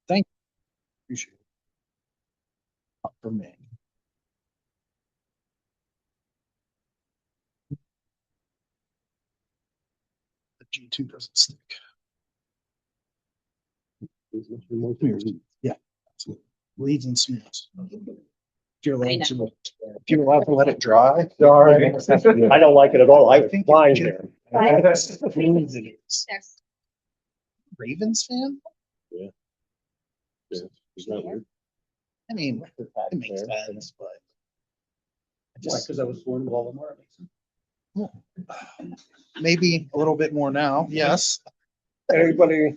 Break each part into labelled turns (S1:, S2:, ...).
S1: Thank you. Appreciate it. Not for me. The G2 doesn't stick. Yeah. Leads and smears. If you're allowed to let it dry.
S2: Sorry. I don't like it at all. I
S1: think
S2: fine
S1: you
S2: there.
S1: Ravens fan?
S2: Yeah. Isn't that weird?
S1: I mean, it makes sense, but
S2: Because I was born in Baltimore.
S1: maybe a little bit more now. Yes.
S2: Anybody?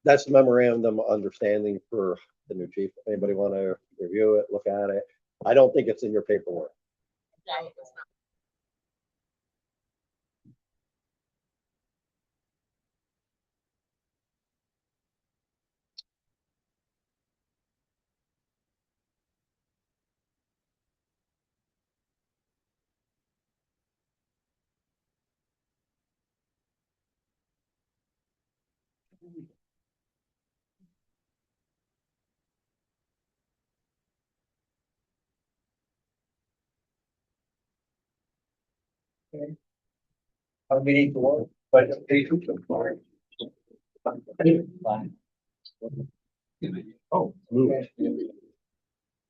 S2: That's the memorandum of understanding for the new chief. Anybody want to review it, look at it? I don't think it's in your paperwork. Our meeting to work, but
S1: Oh,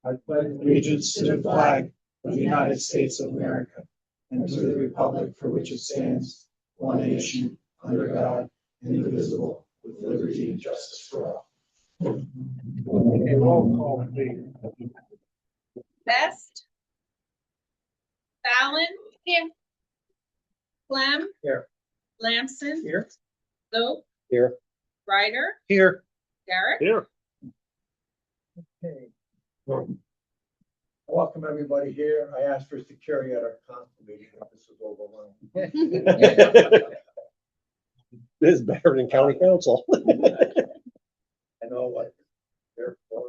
S1: I pledge allegiance to the flag of the United States of America and to the republic for which it stands, one nation, under God, indivisible, with liberty and justice for all. Roll call, please.
S3: Best. Fallon. Here. Clem.
S2: Here.
S3: Lamson.
S2: Here.
S3: Luke.
S2: Here.
S3: Ryder.
S1: Here.
S3: Derek.
S2: Here.
S4: Okay. Welcome, everybody here. I asked for security at our council meeting. This is overwhelming.
S2: This is better than county council.
S4: I know what they're for.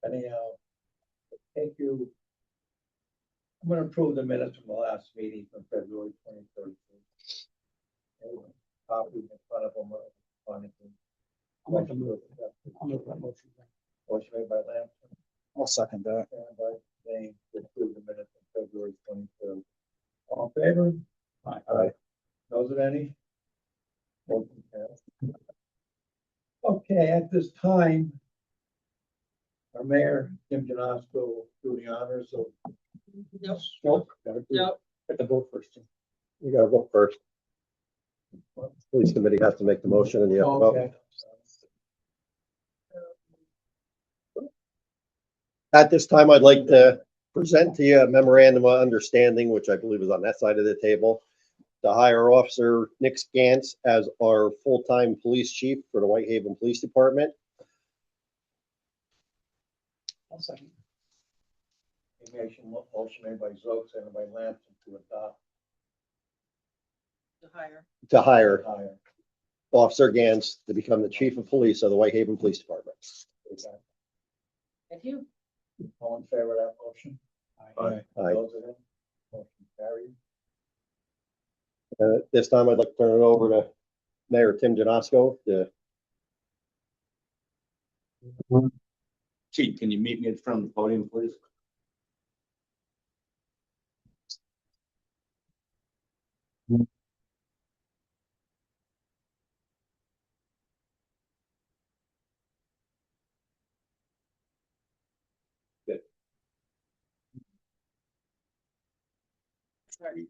S4: Anyhow, thank you. I'm gonna approve the minutes from the last meeting from February 23rd. Copies in front of them. Motion made by Lamson,
S1: I'll second that.
S4: and by Dane, to approve the minutes from February 23rd. All in favor?
S2: Aye.
S4: Those are any? Motion carries. Okay, at this time, our mayor, Tim Janowski, will do the honors of.
S3: Nope.
S4: Nope.
S3: Nope.
S4: Got to vote first.
S2: You gotta vote first. Police committee has to make the motion and you have to vote.
S4: Okay.
S2: At this time, I'd like to present to you a memorandum of understanding, which I believe is on that side of the table, to hire Officer Nick Scantz as our full-time police chief for the Whitehaven Police Department.
S4: Motion made by Zoe, seconded by Lamson to adopt.
S2: To hire
S4: Hire.
S2: Officer Gantz to become the chief of police of the Whitehaven Police Department.
S3: Thank you.
S4: All in favor of that motion?
S1: Aye.
S2: Aye.
S4: Those are them. Motion carried.
S2: At this time, I'd like to turn it over to Mayor Tim Janowski.
S5: Chief, can you meet me at the front of the podium, please? Good.
S3: Sorry.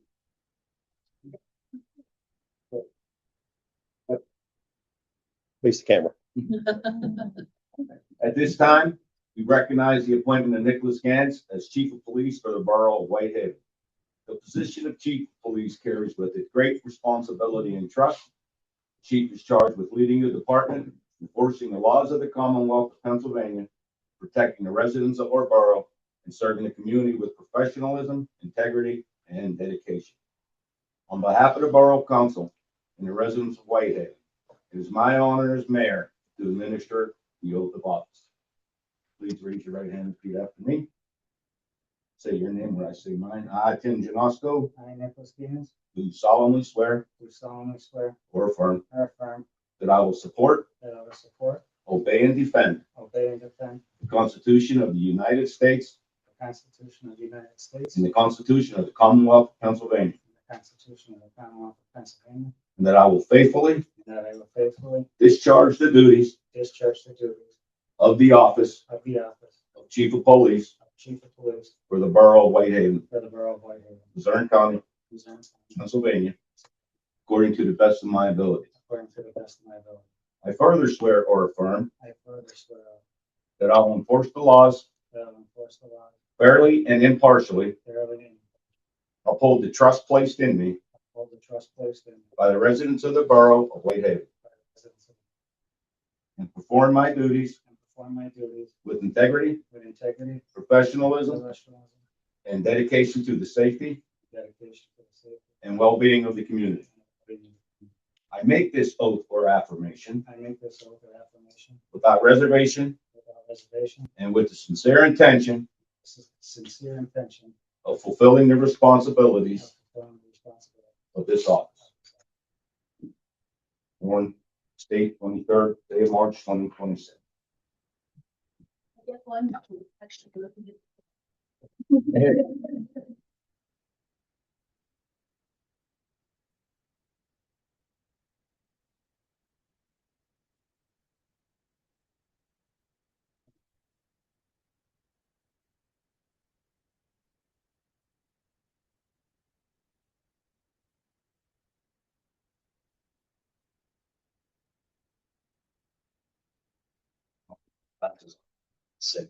S2: Face the camera.
S5: At this time, we recognize the appointment of Nicholas Gantz as Chief of Police for the Borough of Whitehaven. The position of Chief of Police carries with it great responsibility and trust. The Chief is charged with leading the department, enforcing the laws of the Commonwealth of Pennsylvania, protecting the residents of our borough, and serving the community with professionalism, integrity, and dedication. On behalf of the Borough Council and the residents of Whitehaven, it is my honor as mayor to administer the oath of office. Please raise your right hand and repeat after me. Say your name when I say mine. I, Tim Janowski,
S6: I, Nicholas Gantz,
S5: do solemnly swear
S6: do solemnly swear
S5: or affirm
S6: or affirm
S5: that I will support,
S6: that I will support,
S5: obey and defend
S1: obey and defend
S5: the Constitution of the United States
S1: the Constitution of the United States
S5: and
S1: and
S5: the Constitution of the Commonwealth of Pennsylvania,
S1: the Constitution of the Commonwealth of Pennsylvania,
S5: and that I will faithfully
S1: and that I will faithfully
S5: discharge the duties
S1: discharge the duties
S5: of the office
S1: of the office
S5: of Chief of Police
S1: of Chief of Police
S5: for the Borough of Whitehaven,
S1: for the Borough of Whitehaven,
S5: Luzerne County,
S1: Luzerne County,
S5: Pennsylvania, according to the best of my ability.
S1: according to the best of my ability.
S5: I further swear or affirm
S1: I further swear
S5: that I will enforce the laws
S1: that I will enforce the law
S5: fairly and impartially,
S1: fairly and
S5: uphold the trust placed in me
S1: uphold the trust placed in me
S5: by the residents of the Borough of Whitehaven,
S1: by the residents of-
S5: and perform my duties
S1: and perform my duties
S5: with integrity,
S1: with integrity,
S5: professionalism,
S1: professionalism,
S5: and dedication to the safety
S1: dedication to the safety
S5: and well-being of the community.
S1: and well-being.
S5: I make this oath or affirmation
S1: I make this oath or affirmation
S5: without reservation
S1: without reservation.
S5: and with the sincere intention
S1: This is sincere intention
S5: of fulfilling the
S1: of
S5: responsibilities
S1: fulfilling the responsibility.
S5: of this office. Warren State, 23rd day of March, 2026.
S3: Get one extra good.
S5: That's sick.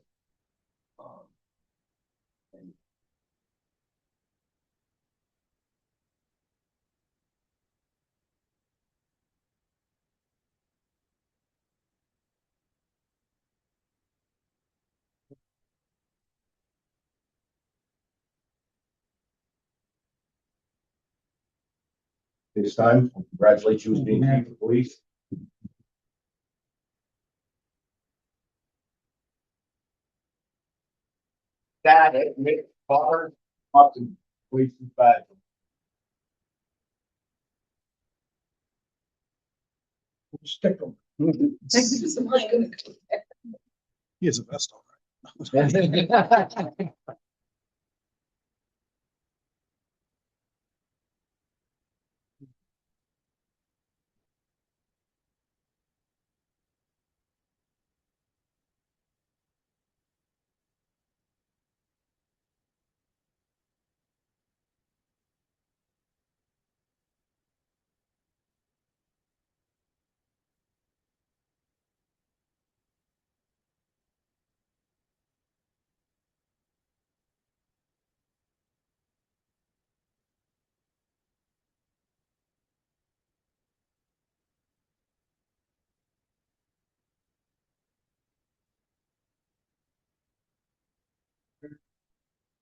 S5: And this time, I congratulate you as being chief of police. Dad, Nick, father, Upton, police badge.
S1: Stick them.
S6: He has a vest on.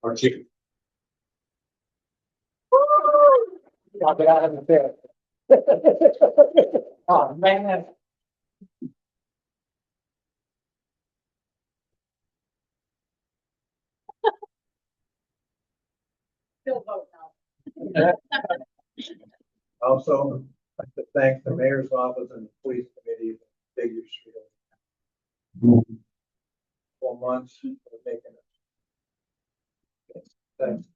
S5: Our chief.
S1: I'll get out of the bed. Oh, man.
S3: Still vote now.
S4: Also, I'd like to thank the mayor's office and the police committee, Figure Street. 4 months for making it. Thanks.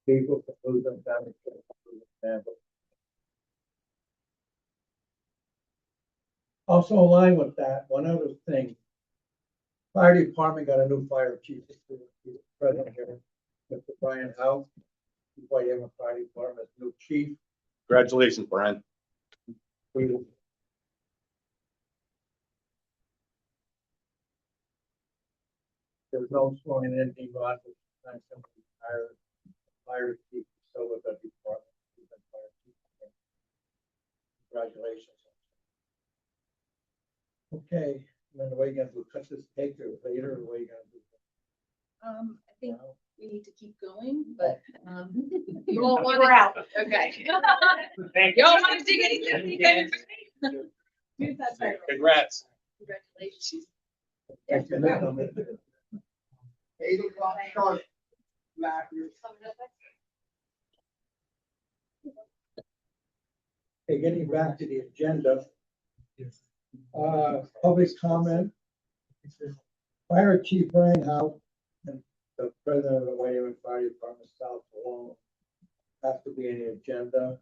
S4: People for losing family. Also in line with that, one other thing. Fire department got a new fire chief, he's present here, Mr. Brian Howe. Whitehaven Fire Department's new chief.
S5: Congratulations, Brian.
S4: We There was no sworn in anything on it. Time somebody hired fire chief, so with the department. He's been fire chief. Congratulations. Okay, then the way you gonna do, cut this cake or later, or the way you gonna do?
S3: I think
S4: Now?
S3: we need to keep going, but, you all want to out. Okay. Y'all want to dig anything? That's right.
S6: Congrats.
S3: Congratulations.
S1: 8 o'clock sharp. Matthew.
S4: Okay, getting back to the agenda. Public comment. Fire Chief Brian Howe and the president of the Haven Fire Department South alone has to be in the agenda.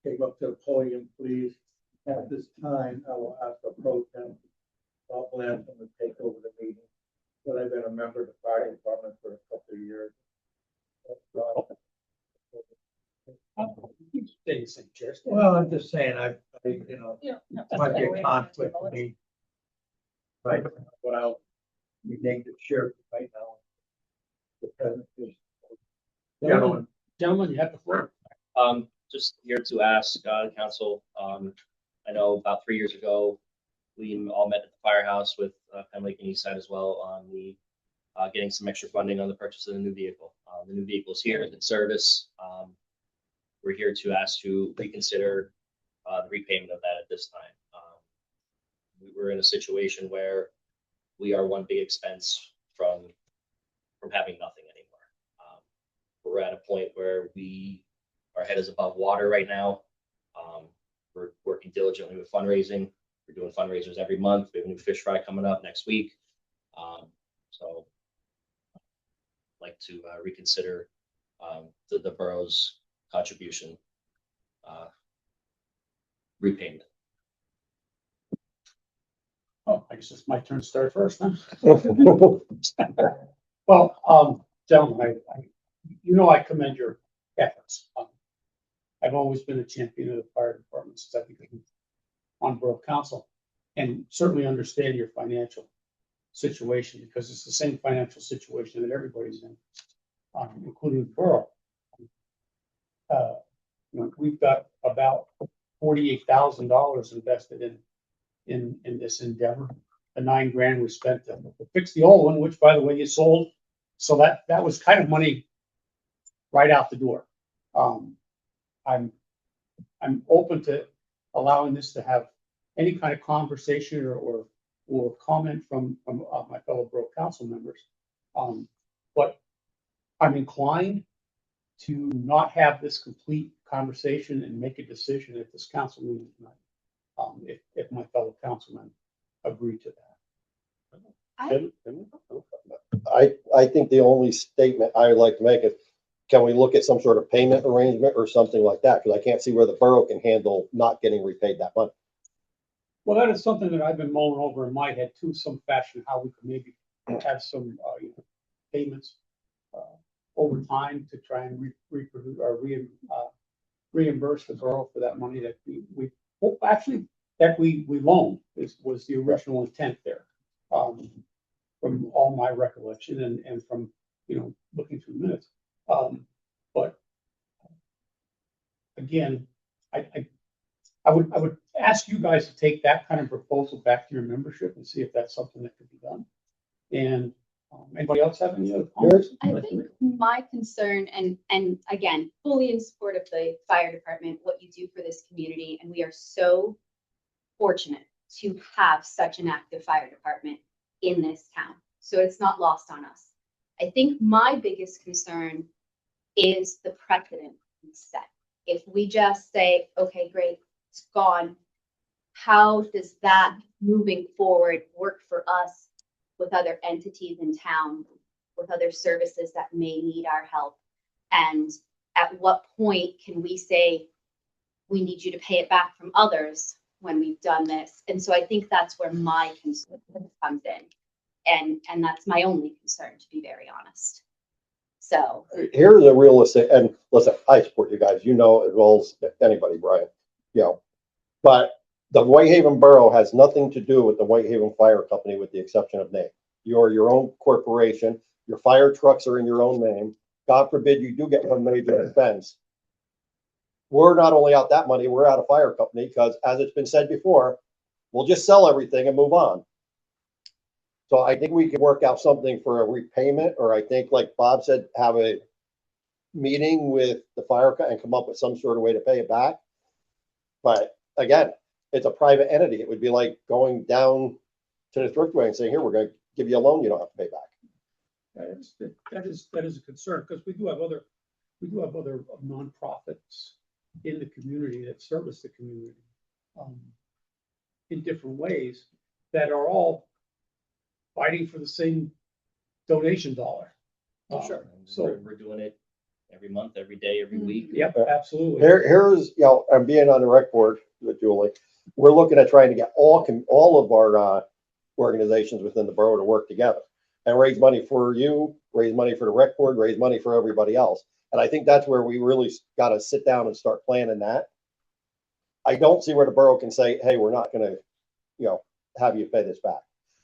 S4: Take up to the podium, please. At this time, I will ask for pro temp Bob Lansing to take over the meeting. But I've been a member of the fire department for a couple of years. Well, I'm just saying, might be a conflict for me. Right, but I'll be named the sheriff right now. The president is.
S7: Gentlemen, you have the floor.
S8: Just here to ask, council, I know about 3 years ago, we all met at the firehouse with, Penn Lake and Eastside as well on the, getting some extra funding on the purchase of the new vehicle. The new vehicle is here, it's in service. We're here to ask to reconsider, the repayment of that at this time. We're in a situation where we are one big expense from having nothing anymore. We're at a point where our head is above water right now. We're working diligently with fundraising. We're doing fundraisers every month. We have a new fish fry coming up next week. So I'd like to reconsider the borough's contribution repayment.
S7: Oh, I guess it's my turn to start first, huh? Well, gentlemen, I commend your efforts. I've always been a champion of the fire department since I became on Borough Council, and certainly understand your financial situation, because it's the same financial situation that everybody's in, including the borough. We've got about $48,000 invested in this endeavor. The $9,000 we spent to fix the old one, which by the way you sold, so that was kind of money right out the door. I'm open to allowing this to have any kind of conversation or comment from my fellow Borough Council members. But I'm inclined to not have this complete conversation and make a decision at this council meeting tonight, if my fellow councilmen agree to that.
S2: I think the only statement I would like to make is, can we look at some sort of payment arrangement or something like that? Because I can't see where the borough can handle not getting repaid that money.
S7: Well, that is something that I've been mulling over in my head too, some fashion, how we could maybe have some payments over time to try and reproduce or reimburse the borough for that money that we loaned. Was the original intent there, from all my recollection and from looking through the minutes. But again, I would ask you guys to take that kind of proposal back to your membership and see if that's something that could be done. And anybody else have any other comments?
S9: I think my concern, and again, fully in support of the fire department, what you do for this community, and we are so fortunate to have such an active fire department in this town. So it's not lost on us. I think my biggest concern is the precedent we set. If we just say, okay, great, it's gone, how does that moving forward work for us with other entities in town, with other services that may need our help? And at what point can we say, we need you to pay it back from others when we've done this? And so I think that's where my concern comes in. And that's my only concern, to be very honest. So
S2: Here's a realistic, and listen, I support you guys, as well as anybody, Brian, but the Whitehaven Borough has nothing to do with the Whitehaven Fire Company with the exception of name. You're your own corporation. Your fire trucks are in your own name. God forbid you do get one major expense. We're not only out that money, we're out of fire company because, as it's been said before, we'll just sell everything and move on. So I think we can work out something for a repayment, or I think, like Bob said, have a meeting with the fire and come up with some sort of way to pay it back. But again, it's a private entity. It would be like going down to the Thriftway and saying, here, we're going to give you a loan you don't have to pay back.
S7: That is a concern, because we do have other nonprofits in the community that service the community in different ways that are all fighting for the same donation dollar.
S8: Sure.
S7: So,
S8: We're doing it every month, every day, every week.
S7: yep, absolutely.
S2: Here's, I'm being on the rec board with Julie. We're looking at trying to get all of our organizations within the borough to work together and raise money for you, raise money for the rec board, raise money for everybody else. And I think that's where we really got to sit down and start planning that. I don't see where the borough can say, hey, we're not going to, have you pay this back.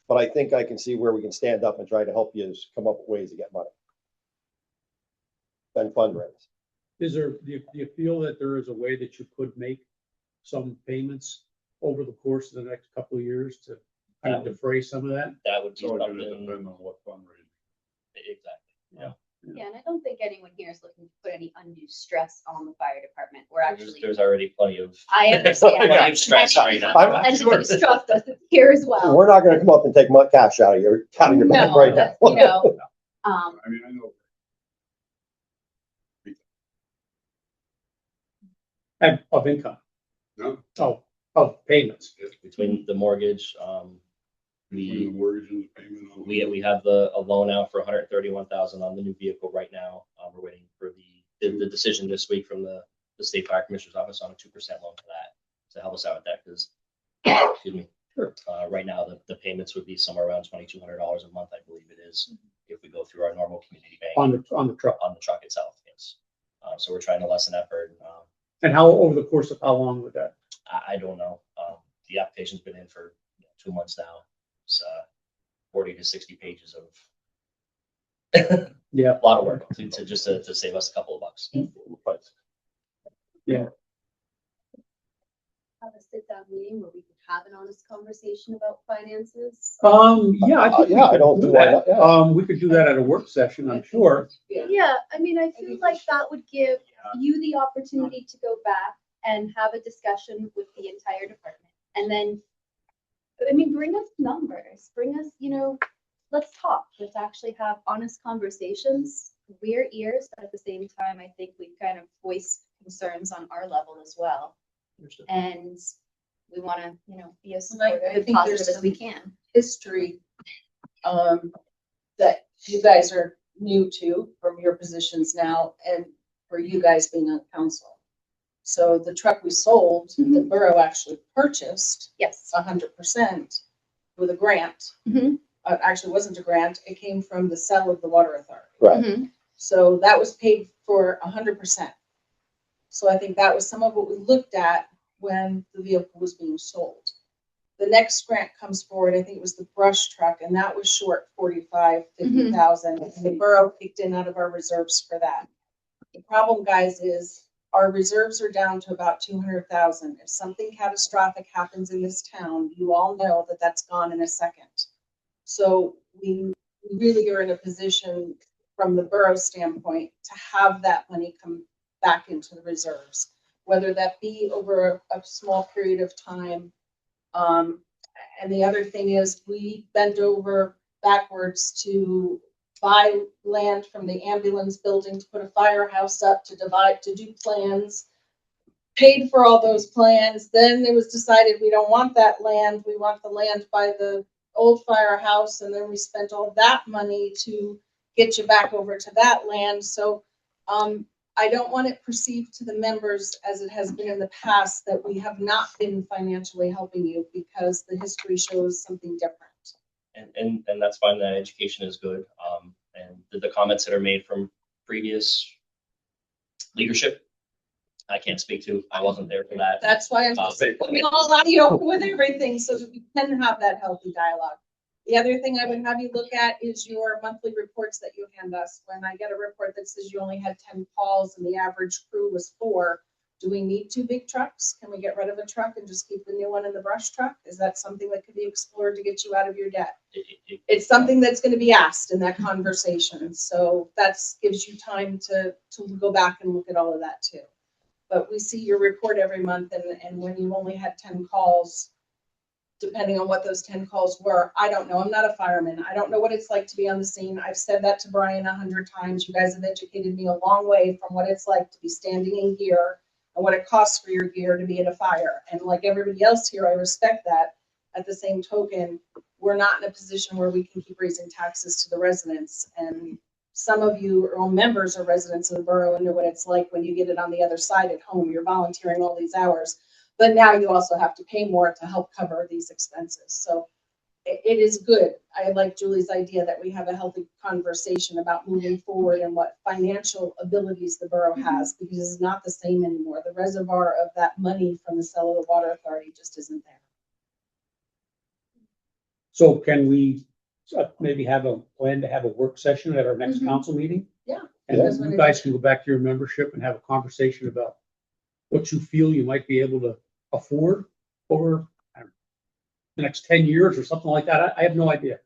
S2: But I think I can see where we can stand up and try to help you come up with ways to get money and fundraise.
S7: Do you feel that there is a way that you could make some payments over the course of the next couple of years to kind of defray some of that?
S8: That would be
S6: So
S8: something.
S6: it depends on what fundraising.
S8: Exactly. Yeah.
S9: Yeah, and I don't think anyone here is looking to put any undue stress on the fire department. We're actually,
S8: There's already plenty of.
S9: I understand.
S8: Plenty of stress right now.
S9: And the distrust us here as well.
S2: We're not going to come up and take cash out of your back
S9: No,
S2: right now.
S9: you know,
S6: I mean, I know.
S7: And of income,
S6: No,
S7: of payments.
S8: Between the mortgage,
S6: between the mortgage and the payment. on-
S8: we have a loan out for 131,000 on the new vehicle right now. We're waiting for the decision this week from the state fire commissioner's office on a 2% loan for that to help us out with that because, excuse me.
S7: Sure.
S8: Right now the payments would be somewhere around $2,200 a month, I believe it is, if we go through our normal community bank
S7: On the truck.
S8: on the truck itself. Yes. So we're trying to lessen that burden.
S7: And how, over the course of how long would that?
S8: I don't know. The application's been in for 2 months now. It's 40 to 60 pages of
S7: Yeah.
S8: a lot of work to save us a couple of bucks. But
S9: have a sit down meeting where we could have an honest conversation about finances.
S7: Yeah, I think we
S2: Yeah, I
S7: could
S2: don't
S7: do
S2: see why
S7: that.
S2: not, yeah.
S7: We could do that at a work session, I'm sure.
S9: Yeah, I mean, I feel like that would give you the opportunity to go back and have a discussion with the entire department. And then, I mean, bring us numbers, bring us, let's talk, let's actually have honest conversations. We're ears, but at the same time, I think we've kind of voiced concerns on our level as well. And we want to, be as
S3: And I
S9: supportive,
S3: think
S9: positive
S3: there's
S9: as we can.
S3: history that you guys are new to from your positions now and for you guys being on council. So the truck we sold, the borough actually purchased
S9: Yes.
S3: 100% with a grant.
S9: Mhm.
S3: Actually, it wasn't a grant. It came from the sale of the water authority.
S2: Right.
S9: Mhm.
S3: So that was paid for 100%. So I think that was some of what we looked at when the vehicle was being sold. The next grant comes forward, I think it was the brush truck, and that was short 45, 50,000. And the borough kicked in out of our reserves for that. The problem, guys, is our reserves are down to about 200,000. If something catastrophic happens in this town, you all know that that's gone in a second. So we really are in a position from the borough standpoint to have that money come back into the reserves, whether that be over a small period of time. And the other thing is we bent over backwards to buy land from the ambulance building to put a firehouse up, to do plans, paid for all those plans. Then it was decided we don't want that land. We want the land by the old firehouse. And then we spent all that money to get you back over to that land. So, I don't want it perceived to the members as it has been in the past that we have not been financially helping you, because the history shows something different.
S8: and that's fine. That education is good. And the comments that are made from previous leadership, I can't speak to. I wasn't there for that.
S3: That's why I'm just putting all out with everything so that we can have that healthy dialogue. The other thing I would have you look at is your monthly reports that you hand us. When I get a report that says you only had 10 calls and the average crew was 4, do we need 2 big trucks? Can we get rid of a truck and just keep the new one in the brush truck? Is that something that could be explored to get you out of your debt? It's something that's going to be asked in that conversation. So that gives you time to go back and look at all of that too. But we see your report every month, and when you only had 10 calls, depending on what those 10 calls were, I don't know. I'm not a fireman. I don't know what it's like to be on the scene. I've said that to Brian 100 times. You guys have educated me a long way from what it's like to be standing in gear and what it costs for your gear to be at a fire. And like everybody else here, I respect that. At the same token, we're not in a position where we can keep raising taxes to the residents. And some of you or members or residents of the borough and know what it's like when you get it on the other side at home. You're volunteering all these hours, but now you also have to pay more to help cover these expenses. So it is good. I like Julie's idea that we have a healthy conversation about moving forward and what financial abilities the borough has, because it's not the same anymore. The reservoir of that money from the sale of the water authority just isn't there.
S7: So can we maybe have a plan to have a work session at our next
S3: Mhm.
S7: council meeting?
S3: Yeah.
S7: And
S3: That's
S7: then
S3: what
S7: you
S3: I
S7: guys can go back to your membership and have a conversation about what you feel you might be able to afford over, I don't know, the next 10 years or something like that. I have no idea.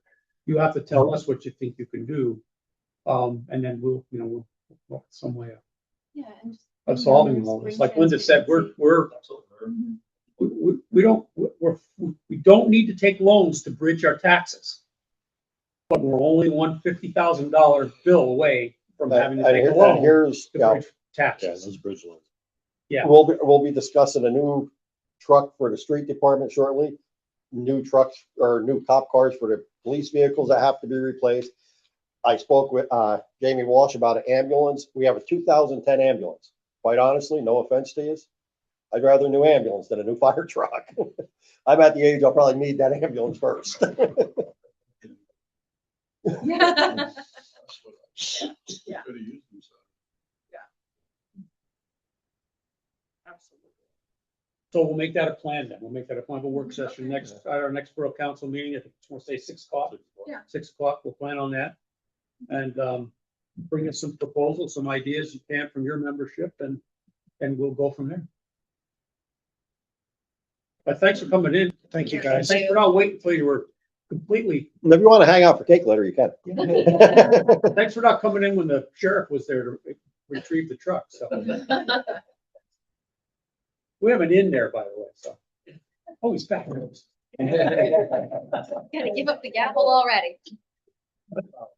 S7: You have to tell us what you think you can do. And then we'll look at some way
S9: Yeah. And just
S7: of solving all this. Like Linda said, we don't need to take loans to bridge our taxes. But we're only $150,000 bill away from having to take a
S2: And
S7: loan
S2: here's,
S7: to
S2: yeah,
S7: bridge taxes.
S2: those bridge loans.
S7: Yeah.
S2: We'll be discussing a new truck for the street department shortly. New trucks or new cop cars for the police vehicles that have to be replaced. I spoke with Jamie Walsh about an ambulance. We have a 2010 ambulance. Quite honestly, no offense to you, I'd rather a new ambulance than a new fire truck. I'm at the age I'll probably need that ambulance first.
S3: Yeah.
S6: Yeah. Could have used them, so.
S3: Absolutely.
S7: So we'll make that a plan then. We'll make that a plan of a work session at our next borough council meeting. I think we'll say 6 o'clock.
S3: Yeah.
S7: 6 o'clock, we'll plan on that. And bring us some proposals, some ideas you can from your membership, and we'll go from there. But thanks for coming in.
S1: Thank you,
S7: And
S1: guys.
S7: thanks for not waiting until you were completely,
S2: And if you want to hang out for cake later, you can.
S7: thanks for not coming in when the sheriff was there to retrieve the truck, so. We have an in there, by the way, so. Oh, he's back.
S9: Gotta give up the gavel already.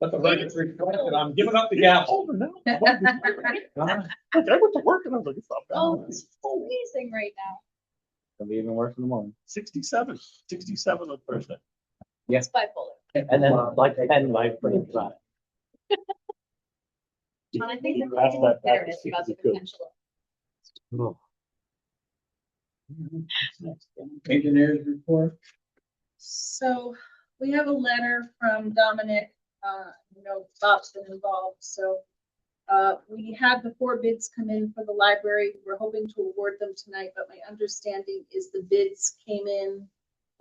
S7: Let the record reflect that I'm giving up the gavel.
S1: I went to work and I was like, it's not bad.
S9: Oh, it's freezing right now.
S4: It'll be even worse in the morning.
S1: 67 on Thursday.
S9: It's bipolar.
S4: And then like 10 life brings back.
S9: John, I think the
S1: That's that-
S9: better
S1: that's
S9: is about the
S1: good.
S9: potential.
S4: Engineers report.
S3: So we have a letter from Dominic, Bob's been involved, so we had the 4 bids come in for the library. We're hoping to award them tonight, but my understanding is the bids came in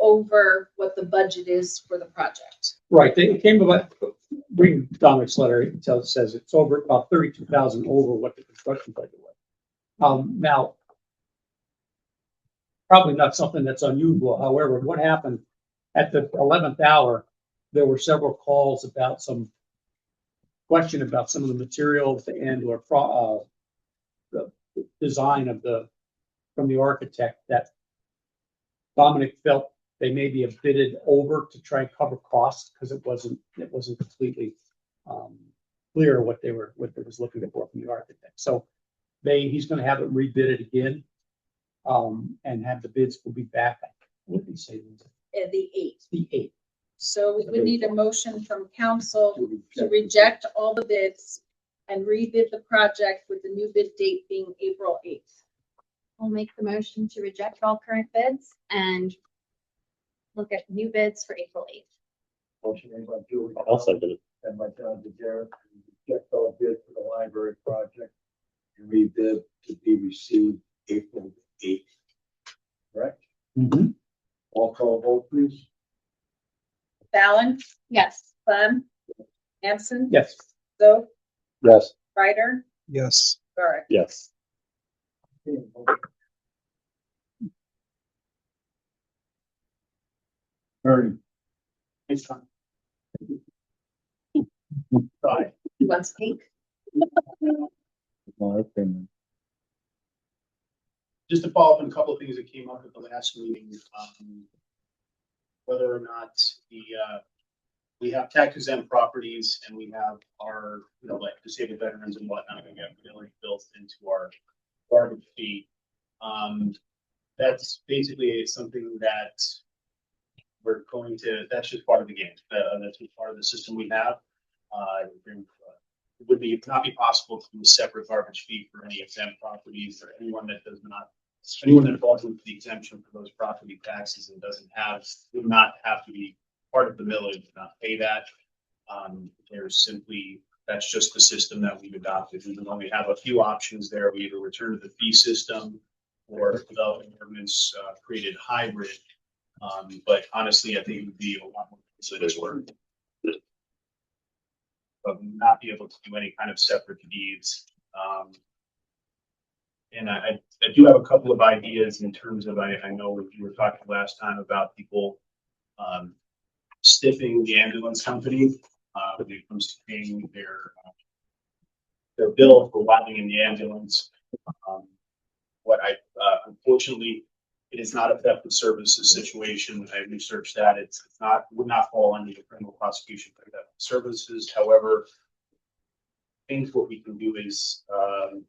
S3: over what the budget is for the project.
S7: Right, they came about, reading Dominic's letter, it says it's over about 32,000 over what the construction budget was. Now, probably not something that's unusual. However, what happened at the 11th hour, there were several calls about some question about some of the materials and or the design of from the architect that Dominic felt they maybe have bidded over to try and cover costs because it wasn't completely clear what they was looking for from the architect. So he's going to have it rebid again. And have the bids will be back. What did he say?
S3: The 8th.
S7: The 8th.
S3: So we would need a motion from council to reject all the bids and rebid the project with the new bid date being April 8th.
S9: We'll make the motion to reject all current bids and look at new bids for April 8th.
S4: Motion made by Julie.
S2: I'll second it.
S4: And by John DeJarrett, to reject all bids for the library project and rebid to be received April 8th. Correct?
S7: Mm-hmm.
S4: All call vote, please.
S3: Fallon,
S9: Yes.
S3: Clem, Hanson,
S7: Yes.
S3: Zoe,
S2: Yes.
S3: Ryder,
S1: Yes.
S3: Garrett.
S2: Yes.
S4: Ernie.
S1: It's fine.
S3: He wants pink.
S4: My opinion.
S10: Just to follow up on a couple of things that came up at the last meeting, whether or not we have tax exempt properties and we have our, like disabled veterans and whatnot, we have really built into our garbage fee. That's basically something that we're going to, that's just part of the game. That's just part of the system we have. It would not be possible to do a separate garbage fee for any exempt properties or anyone that does not, anyone that falls into the exemption for those property taxes and would not have to be part of the millage, not pay that. There's simply, that's just the system that we've adopted. We only have a few options there. We either return to the fee system or develop an ordinance created hybrid. But honestly, I think it would be a lot more considerate work. But not be able to do any kind of separate deeds. And I do have a couple of ideas in terms of, I know you were talking last time about people stiffing the ambulance company when it comes to paying their bill for riding in the ambulance. Unfortunately, it is not a theft of services situation. I researched that. Would not fall under the criminal prosecution for theft of services. However, I think what we can do is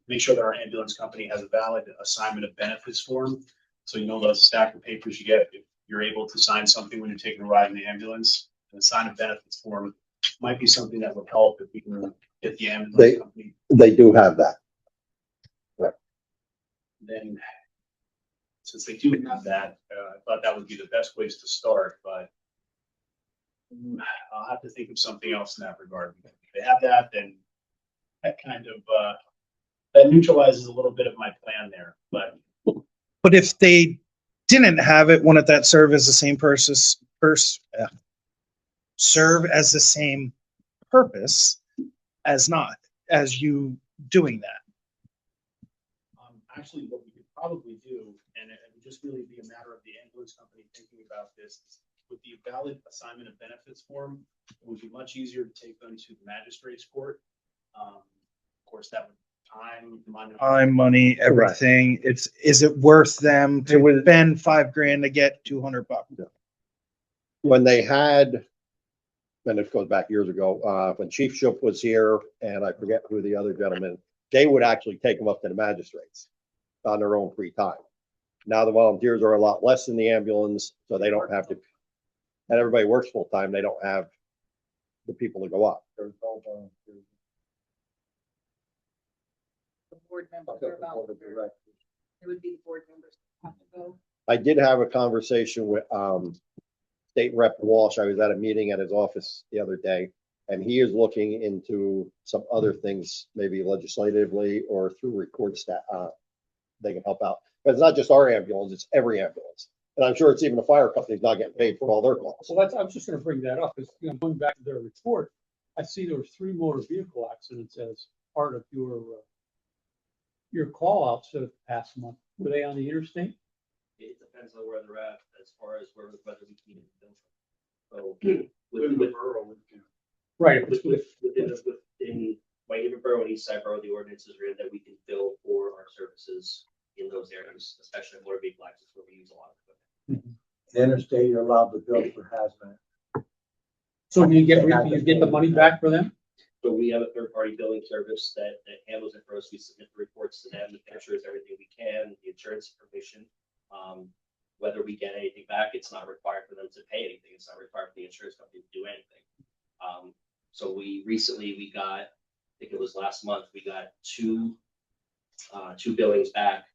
S10: make sure that our ambulance company has a valid assignment of benefits form. So you know those stack of papers you get if you're able to sign something when you're taking a ride in the ambulance. An assignment of benefits form might be something that would help if we can get the ambulance company.
S2: They do have that.
S10: Then, since they do have that, I thought that would be the best place to start, but I'll have to think of something else in that regard. If they have that, then that kind of that neutralizes a little bit of my plan there.
S1: But if they didn't have it, wouldn't that serve as the same serve as the same purpose as you doing that?
S10: Actually, what we could probably do, and it would just really be a matter of the ambulance company thinking about this, with the valid assignment of benefits form, it would be much easier to take them to the magistrate's court. Of course, that would
S1: time, money, everything. Is it worth them to spend $5,000 to get $200?
S2: When they had, and it goes back years ago, when Chief Shoop was here, and I forget who the other gentleman, they would actually take them up to the magistrates on their own free time. Now the volunteers are a lot less in the ambulance, so they don't have to, and everybody works full time. They don't have the people to go up.
S4: There's no volunteers.
S3: The board members are about, it would be the board members that have to go.
S2: I did have a conversation with State Rep Walsh. I was at a meeting at his office the other day, and he is looking into some other things, maybe legislatively or through record stat. They can help out. But it's not just our ambulance, it's every ambulance. And I'm sure it's even the fire companies not getting paid for all their calls.
S7: So I was just gonna bring that up, because, going back to their report, I see there were 3 motor vehicle accidents as part of your call outs for the past month. Were they on the interstate?
S8: It depends on where they're at as far as whether we can even bill. So
S7: Right.
S8: within Haven Borough and East Side Borough, the ordinance is written that we can bill for our services in those areas, especially in motor vehicle accidents where we use a lot of equipment.
S4: The interstate, you're allowed to bill for hazmat.
S7: So you get the money back for them?
S8: So we have a third-party billing service that handles it for us. We submit the reports to them, that ensures everything we can, the insurance information. Whether we get anything back, it's not required for them to pay anything. It's not required for the insurance company to do anything. So we got, I think it was last month, we got two billings back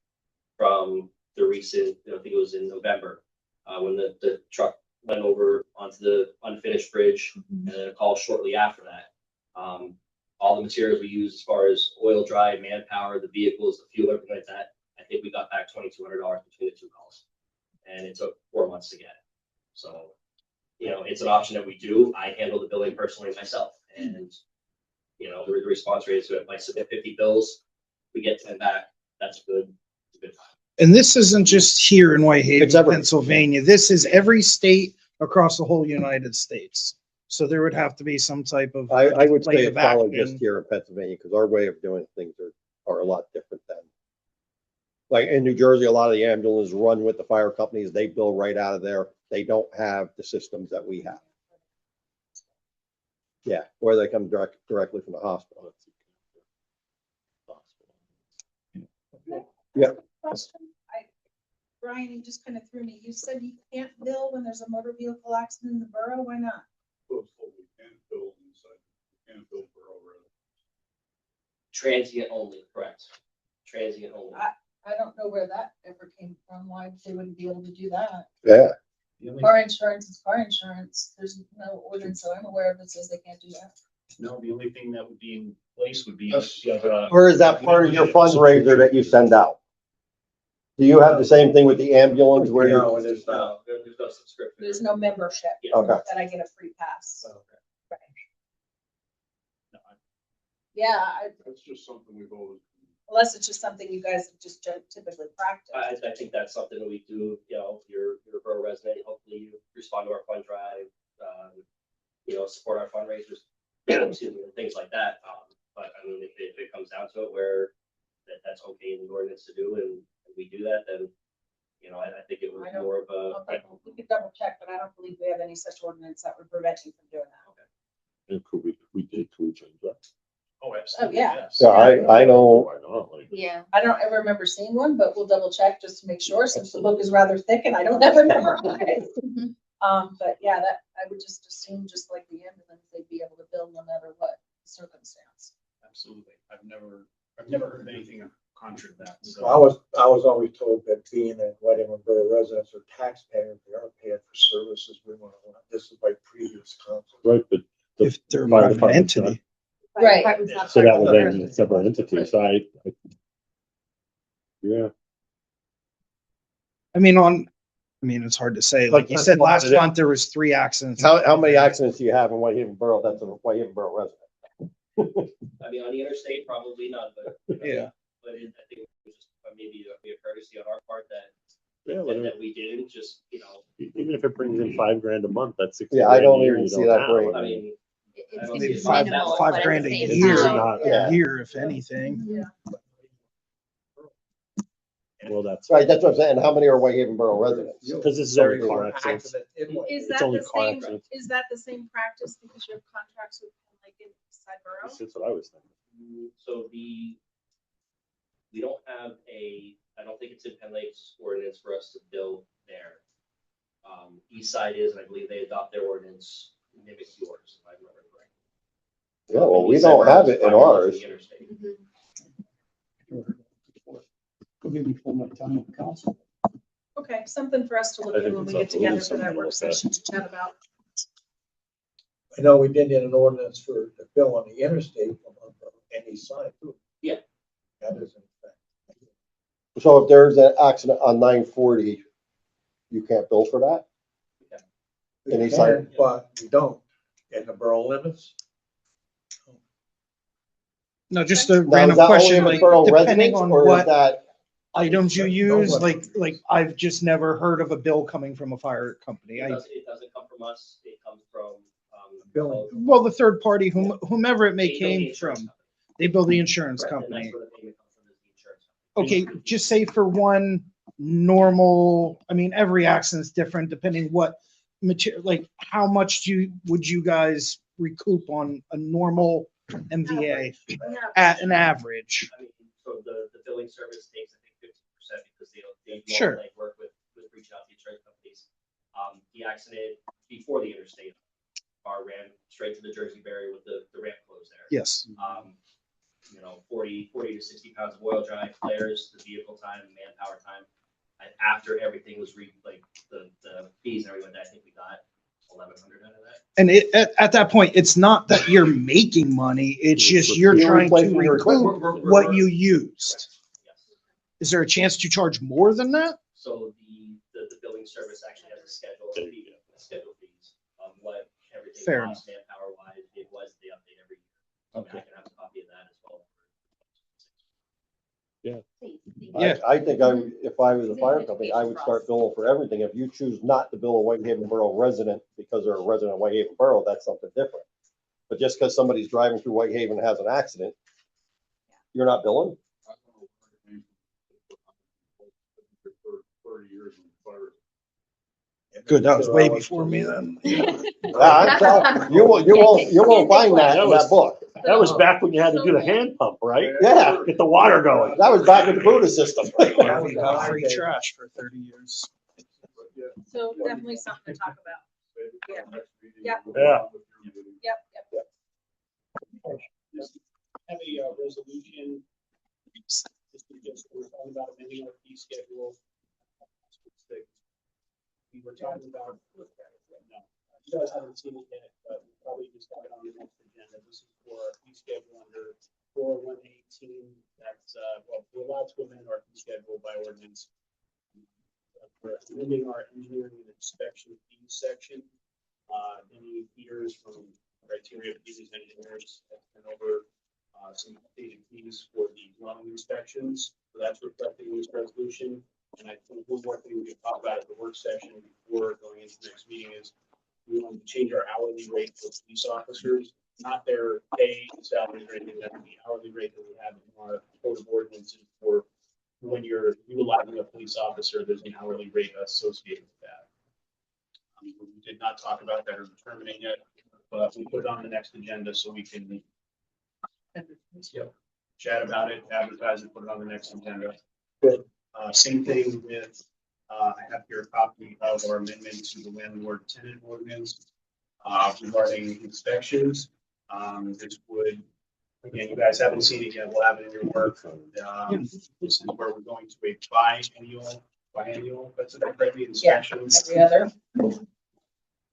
S8: from the recent, I think it was in November, when the truck went over onto the unfinished bridge, and then a call shortly after that. All the materials we use as far as oil, dry, manpower, the vehicles, the fuel, everything like that, I think we got back $2,200 between the 2 calls. And it took 4 months to get it. So, it's an option that we do. I handle the billing personally myself. And, the response rate is good. If I submit 50 bills, we get 10 back. That's good. It's a good time.
S1: And this isn't just here in Whitehaven,
S2: It's everywhere.
S1: Pennsylvania. This is every state across the whole United States. So there would have to be some type of.
S2: I would say it's
S1: legislative
S2: probably
S1: action.
S2: just here in Pennsylvania, because our way of doing things are a lot different than. Like in New Jersey, a lot of the ambulances run with the fire companies. They bill right out of there. They don't have the systems that we have. Yeah, or they come directly from the hospital. Yeah.
S3: Question. Brian, you just kind of threw me. You said you can't bill when there's a motor vehicle accident in the borough. Why not?
S6: Those what we can build inside, we can build for all road.
S8: Transient only, correct? Transient only.
S3: I don't know where that ever came from. Why they wouldn't be able to do that?
S2: Yeah.
S10: The only-
S3: Car insurance is car insurance. There's no ordinance that I'm aware of that says they can't do that.
S10: No, the only thing that would be in place would be if you have a.
S2: Or is that part of your fundraiser that you send out? Do you have the same thing with the ambulance where you?
S4: No, it is not.
S8: No, there's no subscription.
S3: There's no membership
S8: Yeah.
S2: Okay.
S3: that I get a free pass.
S8: Okay.
S3: Right.
S10: No,
S3: Yeah,
S6: That's just something we've always.
S3: unless it's just something you guys just typically practice.
S8: I think that's something that we do, you know, you're a borough resident, hopefully you respond to our fund drive, support our fundraisers, excuse me, and things like that. But I mean, if it comes down to it where that's okay in the ordinance to do and we do that, then, I think it was
S3: I don't-
S8: more of a.
S3: Okay, we could double check, but I don't believe we have any such ordinance that would prevent you from doing that.
S6: And could we change that?
S10: Oh, absolutely.
S3: yeah.
S10: yes.
S2: Yeah, I know.
S6: Why not? Like,
S9: Yeah.
S3: I don't ever remember seeing one, but we'll double check just to make sure, since the book is rather thick and I don't have it memorized.
S9: Mhm.
S3: But yeah, that, I would just assume, just like the ambulance, they'd be able to bill no matter what circumstance.
S10: Absolutely. I've never heard anything contrary to that. So
S4: I was always told that being a White Haven Borough residents or taxpayers, they are paying for services we want to want. This is by previous council.
S6: Right, but
S11: If they're
S6: fire
S11: not an
S6: department's
S11: entity.
S3: Right.
S9: Department's not
S6: so
S9: part
S6: that
S9: of
S6: was
S9: the
S6: then a separate entity, so yeah.
S11: I mean, it's hard to say. Like you said, last month there was 3 accidents.
S2: How many accidents do you have in Whitehaven Borough? That's a Whitehaven Borough resident.
S8: I mean, on the interstate, probably not, but.
S11: Yeah.
S8: But I think it was just maybe a courtesy on our part
S6: Yeah, but
S8: that we didn't just,
S6: even if it brings in $5,000 a month, that's 60.
S2: Yeah, I don't
S6: grand a year
S2: even
S6: you
S2: see
S6: don't
S2: that
S6: have.
S2: bring-
S8: I mean.
S9: It's
S8: I don't
S9: gonna
S8: see
S9: be
S8: it.
S11: Five
S9: minimal, but at the
S11: grand a
S9: same
S11: year,
S9: time-
S2: Yeah.
S11: a year, if anything.
S6: Well, that's
S2: Right, that's what I'm saying. How many are Whitehaven Borough residents?
S6: because this is
S4: There
S6: only
S4: is
S6: car
S4: an
S6: accidents.
S4: accident in one.
S3: Is
S6: It's
S3: that
S6: only
S3: the
S6: car
S3: same,
S6: accidents.
S3: is that the same practice because you have contracts with like in Side Borough?
S6: That's what I was thinking.
S8: So we don't have I don't think it's in Penn Lake's ordinance for us to bill there. East Side is, and I believe they adopt their ordinance, mimic yours, if I remember correctly.
S2: Yeah, well, we
S8: East Side
S2: don't have
S8: Borough is
S2: it in
S8: 5 minutes from
S2: ours.
S8: the interstate.
S9: Mhm.
S7: Could be before my time on council.
S3: Okay, something for us to look
S6: I
S3: at
S6: think
S3: when we
S6: it's
S3: get together
S6: absolutely
S3: for that
S6: something to
S3: work
S6: look at.
S3: session to chat about.
S4: I know we did get an ordinance for the bill on the interstate from any side too.
S8: Yeah.
S4: That is in effect.
S2: So if there's an accident on 940, you can't bill for that?
S4: We
S2: Any
S4: can,
S2: side?
S4: but we don't in the borough limits.
S11: No, just a
S2: Now,
S11: random
S2: is that
S11: question,
S2: only
S11: like
S2: borough
S11: depending
S2: residents,
S11: on
S2: or is
S11: what
S2: that?
S11: items you
S4: No,
S11: use,
S4: no,
S11: like I've just never heard of a bill coming from a fire company.
S8: It doesn't come from us, it comes from.
S4: Billing.
S11: Well, the third party, whomever it may
S8: They bill the
S11: came
S8: insurance
S11: from,
S8: company.
S11: they build the insurance
S8: Correct, and
S11: company.
S8: that's where the payment comes from, is the insurance company.
S11: Okay, just say for one normal, I mean, every accident's different depending what material, like how much would you guys recoup on a normal MVA at an average?
S8: I mean, so the billing service takes, I think, 50% because they
S11: Sure.
S8: like work with reaching out to insurance companies. The accident before the interstate, car ran straight to the Jersey barrier with the ramp closed there.
S11: Yes.
S8: 40 to 60 pounds of oil dry flares, the vehicle time, manpower time. And after everything was the fees and everything, I think we got 1,100 out of that.
S11: And at that point, it's not that you're making money, it's just you're
S2: You're
S11: trying to
S2: replacing your
S11: recoup
S2: equipment.
S11: what you used.
S8: Yes.
S11: Is there a chance to charge more than that?
S8: So the billing service actually has a schedule of fees, of what everything
S11: Fair
S8: costs, manpower wise, it was, they update every year. I mean, I can have a copy of that as well.
S9: Please, thank you.
S11: Yeah.
S2: I think if I was a fire company, I would start billing for everything. If you choose not to bill a Whitehaven Borough resident because they're a resident of Whitehaven Borough, that's something different. But just because somebody's driving through Whitehaven and has an accident, you're not billing?
S6: I don't know where it came from. For 30 years in fire.
S11: Good, that was way before me then.
S2: You won't find that in that book.
S12: That was back when you had to do the hand pump, right?
S2: Yeah,
S12: Get the water going.
S2: that was back with the Buddha system.
S11: Yeah, we got free trash for 30 years.
S3: So definitely something to talk about. Yeah. Yep.
S12: Yeah.
S3: Yep, yep.
S7: Have a resolution. This is just, we're talking about amending our fee schedule. We were talking about, no, you guys haven't seen it yet, but we probably just got it on the next agenda. This is for our fee schedule under 4118. That's, well, we're allowed to amend our fee schedule by ordinance. We're amending our engineering and inspection fees section. Any feeders from criteria fees engineers have been over some updated fees for the dwelling inspections. So that's reflected in this resolution. And I think one more thing we can talk about at the work session before going into the next meeting is we want to change our hourly rate for police officers, not their pay, salary, or anything, that's the hourly rate that we have in our code of ordinances for when you're utilizing a police officer, there's an hourly rate associated with that. We did not talk about that or determine it yet, but we put it on the next agenda so we can chat about it, advertise it, put it on the next agenda. Same thing with, I have here a copy of our amendment to the landlord tenant ordinance regarding inspections. This would, again, you guys haven't seen it yet, we'll have it in your work. This is where we're going to a biannual, that's correctly, inspections.
S3: Every other.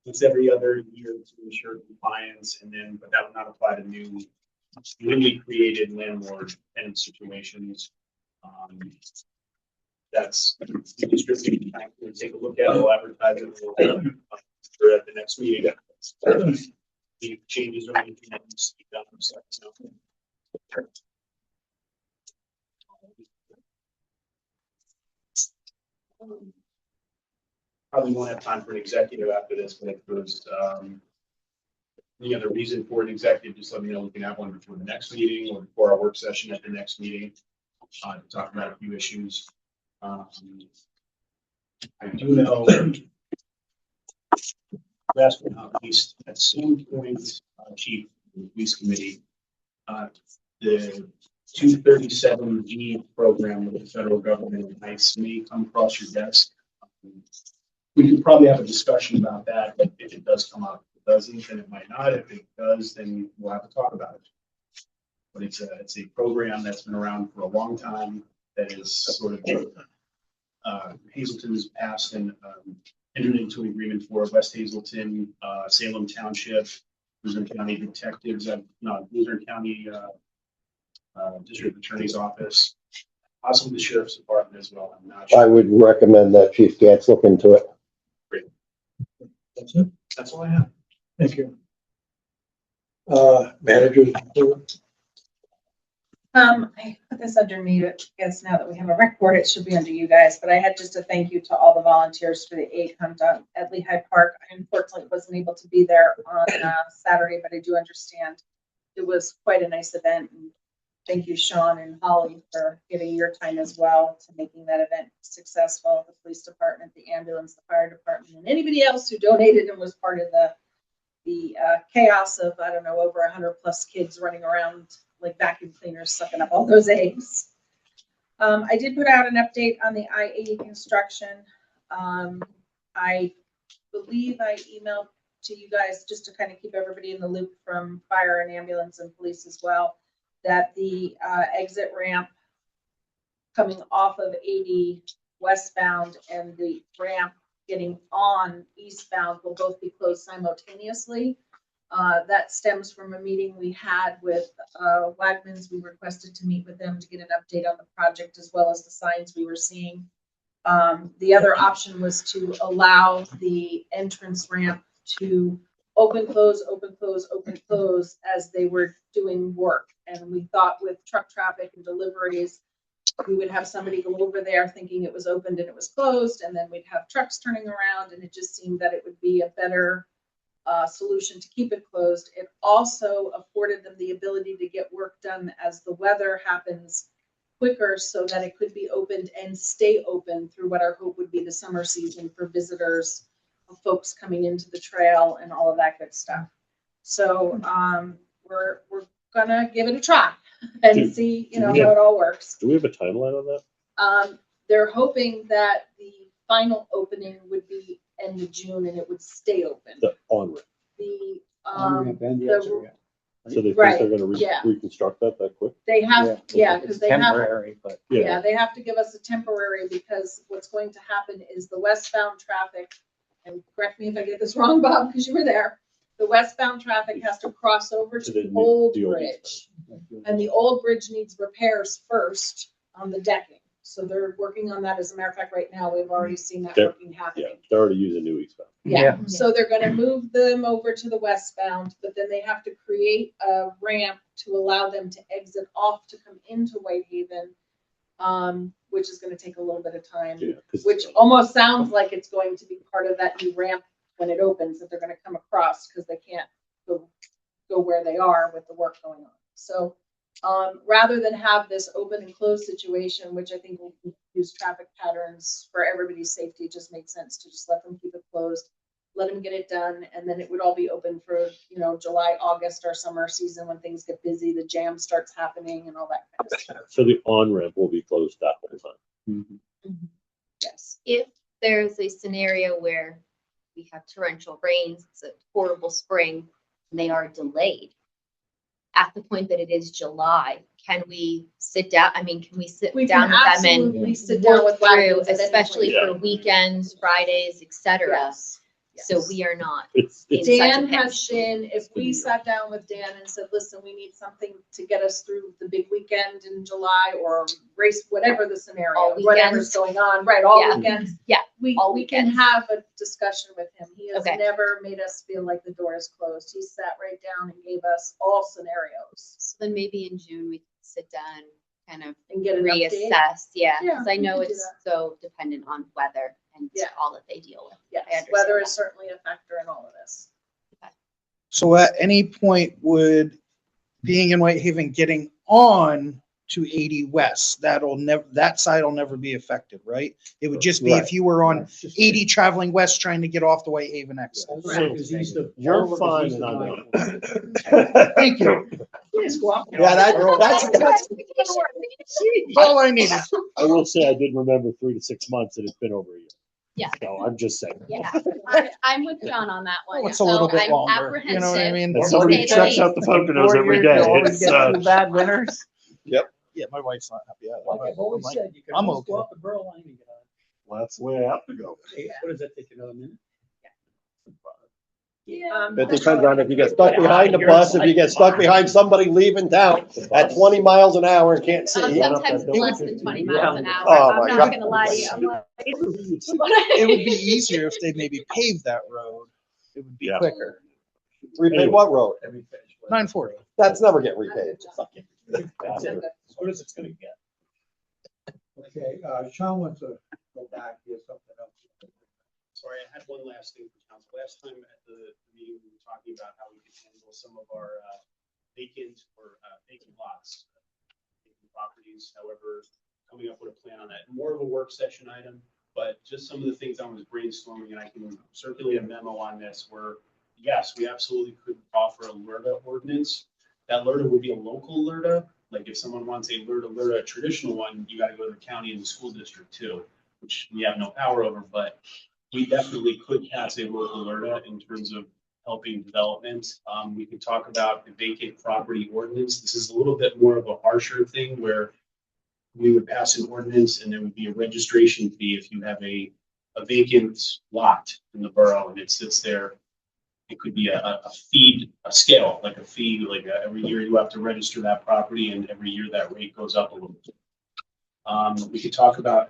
S7: It's every other year to ensure compliance, and then, but that would not apply to newly created landlord tenant situations. That's the distribution. We'll take a look at it, we'll advertise it, we'll at the next meeting. The changes are anything that needs to be done. Probably won't have time for an executive after this, but if there's any other reason for an executive, just let me know. We can have one before the next meeting or before our work session at the next meeting to talk about a few issues. I do know, last but not least, at some point, Chief of the Police Committee, the 237G program with the federal government may come across your desk. We could probably have a discussion about that if it does come up. If it doesn't, then it might not. If it does, then we'll have to talk about it. But it's a program that's been around for a long time that is sort of Hazelton's passed and entered into an agreement for West Hazelton, Salem Township, Luzerne County Detectives, Luzerne County District Attorney's Office, possibly the Sheriff's Department as well. I'm not sure.
S2: I would recommend that Chief Gantz look into it.
S7: Great.
S4: That's it.
S7: That's all I have.
S4: Thank you. Managers report.
S3: I put this under me, but I guess now that we have a record, it should be under you guys, but I had just a thank you to all the volunteers for the egg hunt at Lehigh Park. I unfortunately wasn't able to be there on Saturday, but I do understand it was quite a nice event. And thank you, Sean and Holly, for giving your time as well to making that event successful. The police department, the ambulance, the fire department, and anybody else who donated and was part of the chaos of, I don't know, over 100 plus kids running around like vacuum cleaners sucking up all those eggs. I did put out an update on the I-80 construction. I believe I emailed to you guys just to kind of keep everybody in the loop from fire and ambulance and police as well, that the exit ramp coming off of 80 westbound and the ramp getting on eastbound will both be closed simultaneously. That stems from a meeting we had with Wagmans. We requested to meet with them to get an update on the project as well as the signs we were seeing. The other option was to allow the entrance ramp to open, close, open, close, open, close as they were doing work. And we thought with truck traffic and deliveries, we would have somebody go over there thinking it was opened and it was closed, and then we'd have trucks turning around, and it just seemed that it would be a better solution to keep it closed. It also afforded them the ability to get work done as the weather happens quicker so that it could be opened and stay open through what our hope would be the summer season for visitors, folks coming into the trail and all of that good stuff. So we're gonna give it a try and
S12: Do-
S3: see,
S12: do
S3: how
S12: we
S3: it
S12: have-
S3: all works.
S12: Do we have a timeline on that?
S3: They're hoping that the final opening would be end of June and it would stay open.
S12: The on-ramp.
S3: The,
S7: On-ramp and the
S3: the-
S7: exit ramp.
S12: So they think
S3: Right,
S12: they're gonna
S3: yeah.
S12: reconstruct that quick?
S3: they have, yeah, because they have,
S4: Temporary, but.
S3: yeah, they have to give us a temporary, because what's going to happen is the westbound traffic, and correct me if I get this wrong, Bob, because you were there. The westbound traffic has to cross over to the old bridge. And the old bridge needs repairs first on the decking. So they're working on that. As a matter of fact, right now, we've already seen that
S12: Okay.
S3: working
S12: Yeah,
S3: happening.
S12: they're already using new eastbound.
S3: Yeah, so they're gonna move them over to the westbound, but then they have to create a ramp to allow them to exit off to come into Whitehaven. Which is gonna take a little bit of time,
S12: Yeah, 'cause-
S3: which almost sounds like it's going to be part of that new ramp when it opens, that they're gonna come across, because they can't go where they are with the work going on. So, rather than have this open and closed situation, which I think will confuse traffic patterns for everybody's safety, it just makes sense to just let them keep it closed, let them get it done, and then it would all be open for, July, August, our summer season, when things get busy, the jam starts happening and all that kind of stuff.
S12: So the on-ramp will be closed that whole time.
S3: Yes.
S9: If there's a scenario where we have torrential rains, it's a horrible spring, and they are delayed, at the point that it is July, can we sit down? I mean, can we sit
S3: We
S9: down
S3: can
S9: with them and
S3: absolutely sit down
S9: work
S3: with
S9: through,
S3: wagons at any
S9: especially
S3: point.
S9: for weekends, Fridays, etc.
S3: Yes.
S9: So
S3: Yes.
S9: we are not.
S12: It's,
S9: In
S12: it's,
S9: such a
S3: Dan
S9: pinch.
S3: has been, if we sat down with Dan and said, listen, we need something to get us through the big weekend in July, or race, whatever the scenario,
S9: All
S3: whatever's going on, right, all
S9: Yeah.
S3: weekends.
S9: Yeah,
S3: We
S9: all
S3: we can
S9: weekends.
S3: have a discussion with him. He has
S9: Okay.
S3: never made us feel like the door is closed. He sat right down and gave us all scenarios
S9: So then maybe in June we can sit down and kind of
S3: and get an update.
S9: reassess. Yeah,
S3: Yeah,
S9: because I
S3: we
S9: know
S3: can do
S9: it's so dependent on weather and
S3: Yeah.
S9: all that they deal with. I
S3: Yes,
S9: understand
S3: weather
S9: that.
S3: is certainly a factor in all of this.
S11: So at any point would being in Whitehaven getting on to 80 West, that side will never be affected, right? It would just be
S2: Right.
S11: if you were on 80 traveling west trying to get off the Whitehaven exit.
S7: Right, 'cause east of-
S12: You're
S7: all of
S12: fine
S7: east of
S12: and I'm
S7: nine.
S12: not.
S11: Thank you.
S2: Yeah, that's
S11: All I needed.
S12: I will say I did remember 3 to 6 months and it's been over a year.
S9: Yeah.
S12: So I'm just saying.
S9: Yeah, I'm with John on that one.
S11: Oh, it's a little
S9: So
S11: bit
S9: I'm
S11: longer, you know what I
S9: apprehensive.
S11: mean?
S12: And somebody
S9: say the
S12: checks out the Poconos every day. It's,
S4: Bad winters.
S11: Yeah, my wife's not happy.
S7: Like I've always
S11: I'm
S7: said, you can
S11: I'm
S7: always go
S11: okay.
S7: up the Borough line and get on.
S12: well, that's the way I have to go.
S7: What does that take, another minute?
S2: It depends on if you get stuck behind the bus, if you get stuck behind somebody leaving town at 20 miles an hour and can't see.
S9: Sometimes less than 20 miles an hour.
S2: Oh,
S9: I'm
S2: my
S9: not
S2: God.
S9: gonna lie to you. I'm like-
S11: It would be easier if they maybe paved that road. It would be
S12: Yeah.
S11: quicker.
S2: Repave what road?
S11: 940.
S2: That's never getting repaved.
S7: That's it. As good as it's gonna get.
S4: Okay, Sean wants to go back here, something else.
S10: Sorry, I had one last thing for council. Last time at the meeting, we were talking about how we could handle some of our vacant lots, vacant properties, however, coming up with a plan on that. More of a work session item, but just some of the things I was brainstorming, and I can circulate a memo on this, where, yes, we absolutely could offer a LERTA ordinance. That LERTA would be a local LERTA. Like if someone wants a LERTA, a traditional one, you gotta go to the county and the school district too, which we have no power over, but we definitely could pass a local LERTA in terms of helping development. We could talk about the vacant property ordinance. This is a little bit more of a harsher thing where we would pass an ordinance and there would be a registration fee if you have a vacant lot in the borough and it sits there. It could be a scale, like a fee, like every year you have to register that property and every year that rate goes up a little bit.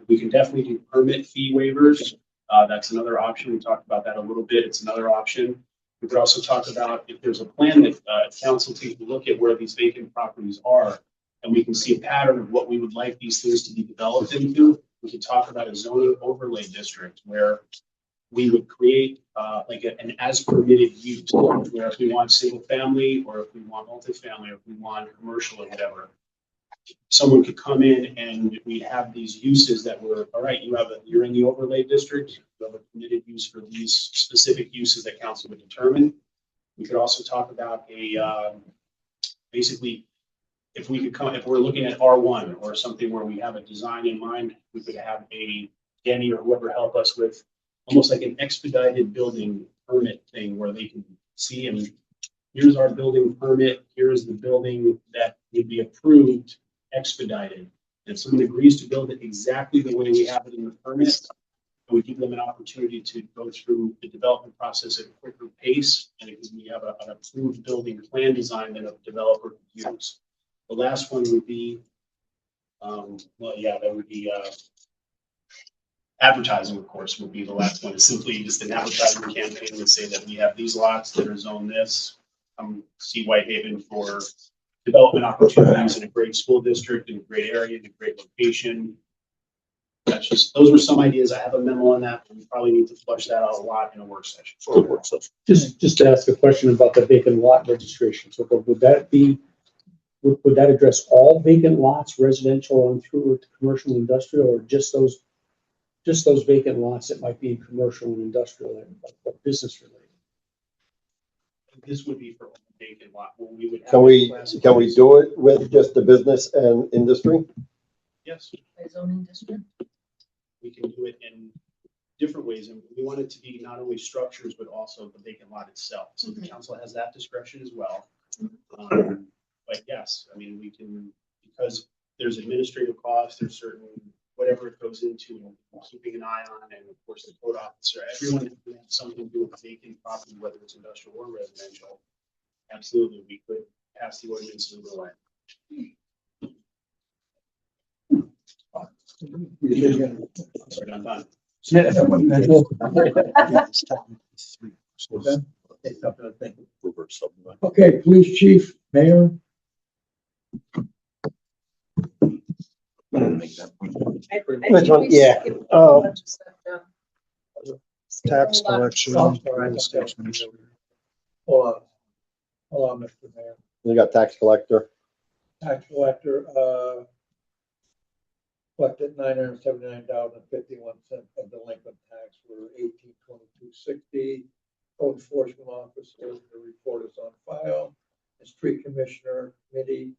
S10: We can definitely do permit fee waivers. That's another option. We talked about that a little bit. It's another option. We could also talk about if there's a plan that council takes a look at where these vacant properties are, and we can see a pattern of what we would like these things to be developed into. We could talk about a zoning overlay district where we would create like an as permitted use, where if we want single family, or if we want multifamily, or if we want commercial or whatever, someone could come in and we'd have these uses that were, all right, you're in the overlay district, you have a permitted use for these specific uses that council would determine. We could also talk about basically, if we're looking at R1 or something where we have a design in mind, we could have Danny or whoever help us with almost like an expedited building permit thing where they can see, and here's our building permit, here's the building that would be approved expedited. If someone agrees to build it exactly the way we have it in the permit, we give them an opportunity to go through the development process at a quicker pace, and because we have an approved building plan design that a developer could use. The last one would be, that would be advertising, of course, would be the last one. It's simply just an advertising campaign to say that we have these lots that are zoned this. See Whitehaven for development opportunities in a great school district, in a great area, in a great location. Those were some ideas. I have a memo on that, but we probably need to flush that out a lot in a work session.
S7: Just to ask a question about the vacant lot registration. So would that address all vacant lots, residential and through to commercial and industrial, or just those vacant lots that might be in commercial and industrial or business related?
S10: This would be for a vacant lot. When we would have
S2: Can we do it with just the business and industry?
S10: Yes,
S3: By zoning district.
S10: we can do it in different ways, and we want it to be not only structures, but also the vacant lot itself. So the council has that discretion as well. But yes, I mean, we can, because there's administrative costs, there's certain, whatever it goes into, keeping an eye on, and of course the code officer, everyone who has something to do with vacant property, whether it's industrial or residential, absolutely, we could pass the ordinance in the way. Sorry, I'm done.
S4: Okay, police chief, mayor.
S2: Which one? Yeah.
S11: Tax collection.
S4: Hold on, Mr. Mayor.
S2: You got tax collector.
S4: Tax collector, collected $979.51 of delinquent tax for 18/22/60. Code enforcement officer, the report is on file. The street commissioner committee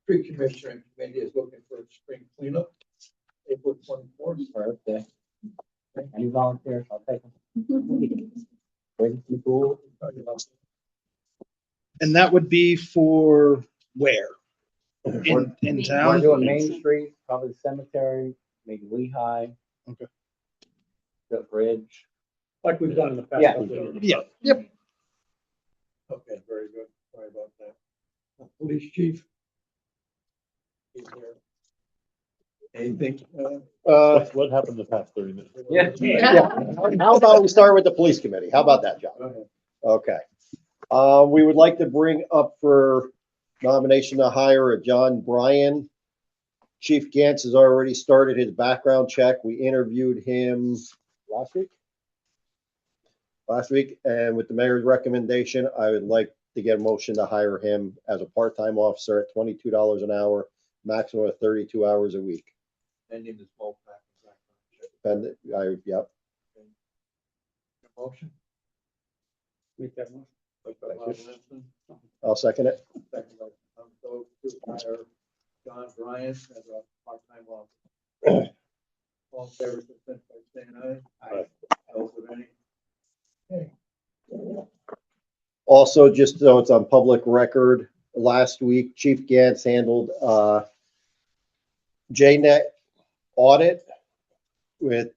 S4: is looking for a spring cleanup, April 24th.
S13: Okay. Any volunteers? I'll take them.
S11: And that would be for where? In town?
S13: We're doing Main Street, probably the cemetery, maybe Lehigh.
S11: Okay.
S13: The bridge.
S7: Like we've done in the past.
S13: Yeah.
S7: couple of years.
S11: Yeah, yep.
S4: Okay, very good. Sorry about that. Police chief. He's here. Anything?
S12: What happened the past 30 minutes?
S2: How about we start with the police committee? How about that, John?
S4: Go ahead.
S2: Okay. We would like to bring up for nomination to hire a John Bryan. Chief Gantz has already started his background check. We interviewed him last week, and with the mayor's recommendation, I would like to get a motion to hire him as a part-time officer at $22 an hour, maximum of 32 hours a week.
S4: Ending the small package.
S2: And yep.
S4: Motion.
S7: Make that one.
S2: I'll second it.
S4: Second by Tom Cole to hire John Bryan as a part-time officer. All in favor, consent by saying aye.
S12: Aye.
S4: Opposed, if any? Okay.
S2: Also, just so it's on public record, last week, Chief Gantz handled JNet audit. It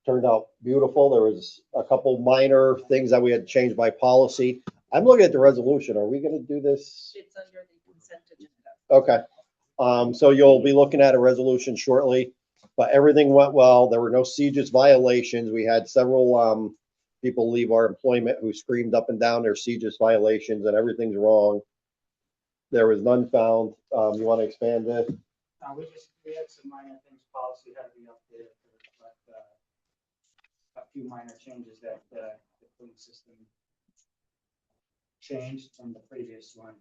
S2: turned out beautiful. There was a couple minor things that we had changed by policy. I'm looking at the resolution. Are we going to do this?
S3: It's under the consent agenda.
S2: Okay. So you'll be looking at a resolution shortly, but everything went well. There were no CJIS violations. We had several people leave our employment who screamed up and down their CJIS violations and everything's wrong. There was none found. You want to expand this?
S14: We had some minor things, policy had to be updated, but a few minor changes that the police system changed from the previous one.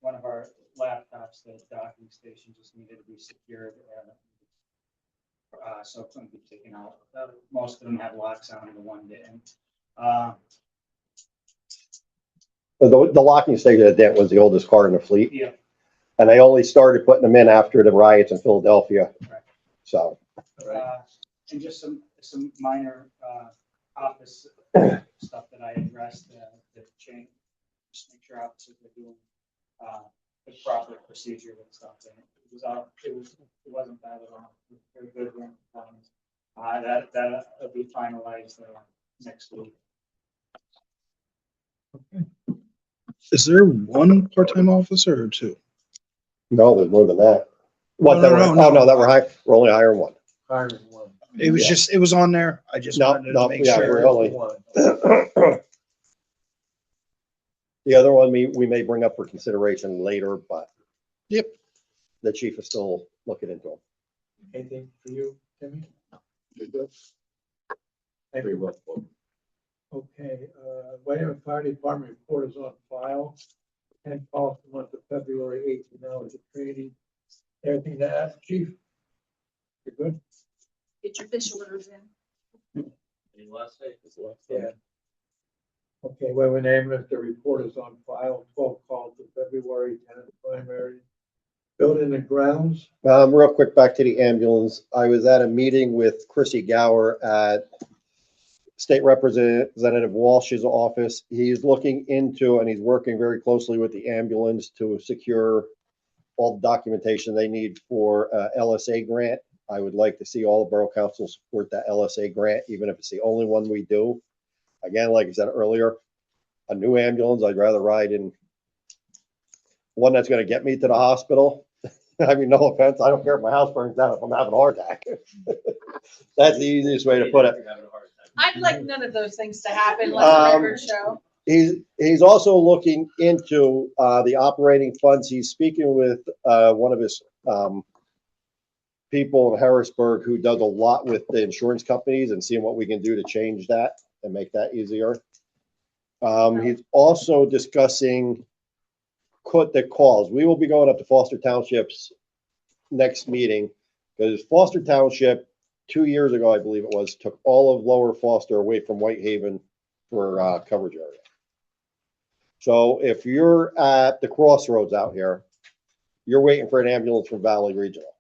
S14: One of our laptops, the docking station, just needed to be secured, so it couldn't be taken out. Most of them had locks on, the one didn't.
S2: The locking station at Dent was the oldest car in the fleet.
S14: Yeah.
S2: And they only started putting them in after the riots in Philadelphia.
S14: Right.
S2: So,
S14: And just some minor, office stuff that I addressed, that change, just make sure officers are doing, the proper procedure and stuff. And it wasn't bad at all. Very good. That'll be finalized, next week.
S11: Is there one part-time officer or two?
S2: no, there's more than that. What,
S11: No, no, no,
S2: oh,
S11: no.
S2: no, that we're only hiring one.
S4: Hiring one.
S11: It was
S2: Yeah.
S11: just, it was on there. I just
S2: No,
S11: wanted to
S2: no,
S11: make
S2: yeah,
S11: sure.
S2: we're only. The other one we may bring up for consideration later, but.
S11: Yep.
S2: The chief is still looking into them.
S4: Anything for you, Timmy?
S5: You're good.
S4: Very well. Okay, Whitehaven Fire Department report is on file. 10 calls for the month of February, 18 hours of training. Everything to ask, chief? You're good?
S3: Get your fish orders in.
S8: Any last day?
S4: Yeah. Okay, Whitehaven ambulance, the report is on file. 12 calls for February, 10 primary. Building and grounds.
S2: Real quick, back to the ambulance. I was at a meeting with Chrissy Gower at State Representative Walsh's office. He's looking into, and he's working very closely with the ambulance to secure all the documentation they need for LSA grant. I would like to see all the borough council support that LSA grant, even if it's the only one we do. Again, like I said earlier, a new ambulance, I'd rather ride in one that's going to get me to the hospital. I mean, no offense, I don't care if my house burns down if I'm having a heart attack. That's the easiest way to put it.
S3: I'd like none of those things to happen, like a record show.
S2: He's also looking into the operating funds. He's speaking with one of his people in Harrisburg who does a lot with the insurance companies and seeing what we can do to change that and make that easier. He's also discussing the calls. We will be going up to Foster Township's next meeting because Foster Township 2 years ago, I believe it was, took all of Lower Foster away from Whitehaven for coverage area. So if you're at the crossroads out here, you're waiting for an ambulance from Valley Regional.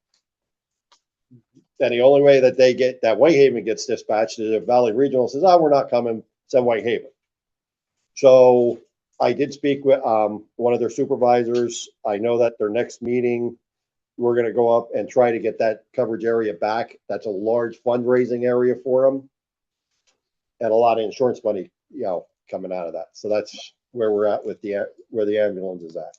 S2: And the only way that they get that Whitehaven gets dispatched is if Valley Regional says, "Oh, we're not coming," send Whitehaven. So I did speak with one of their supervisors. I know that their next meeting, we're going to go up and try to get that coverage area back. That's a large fundraising area for them. And a lot of insurance money, coming out of that. So that's where we're at with where the ambulance is at.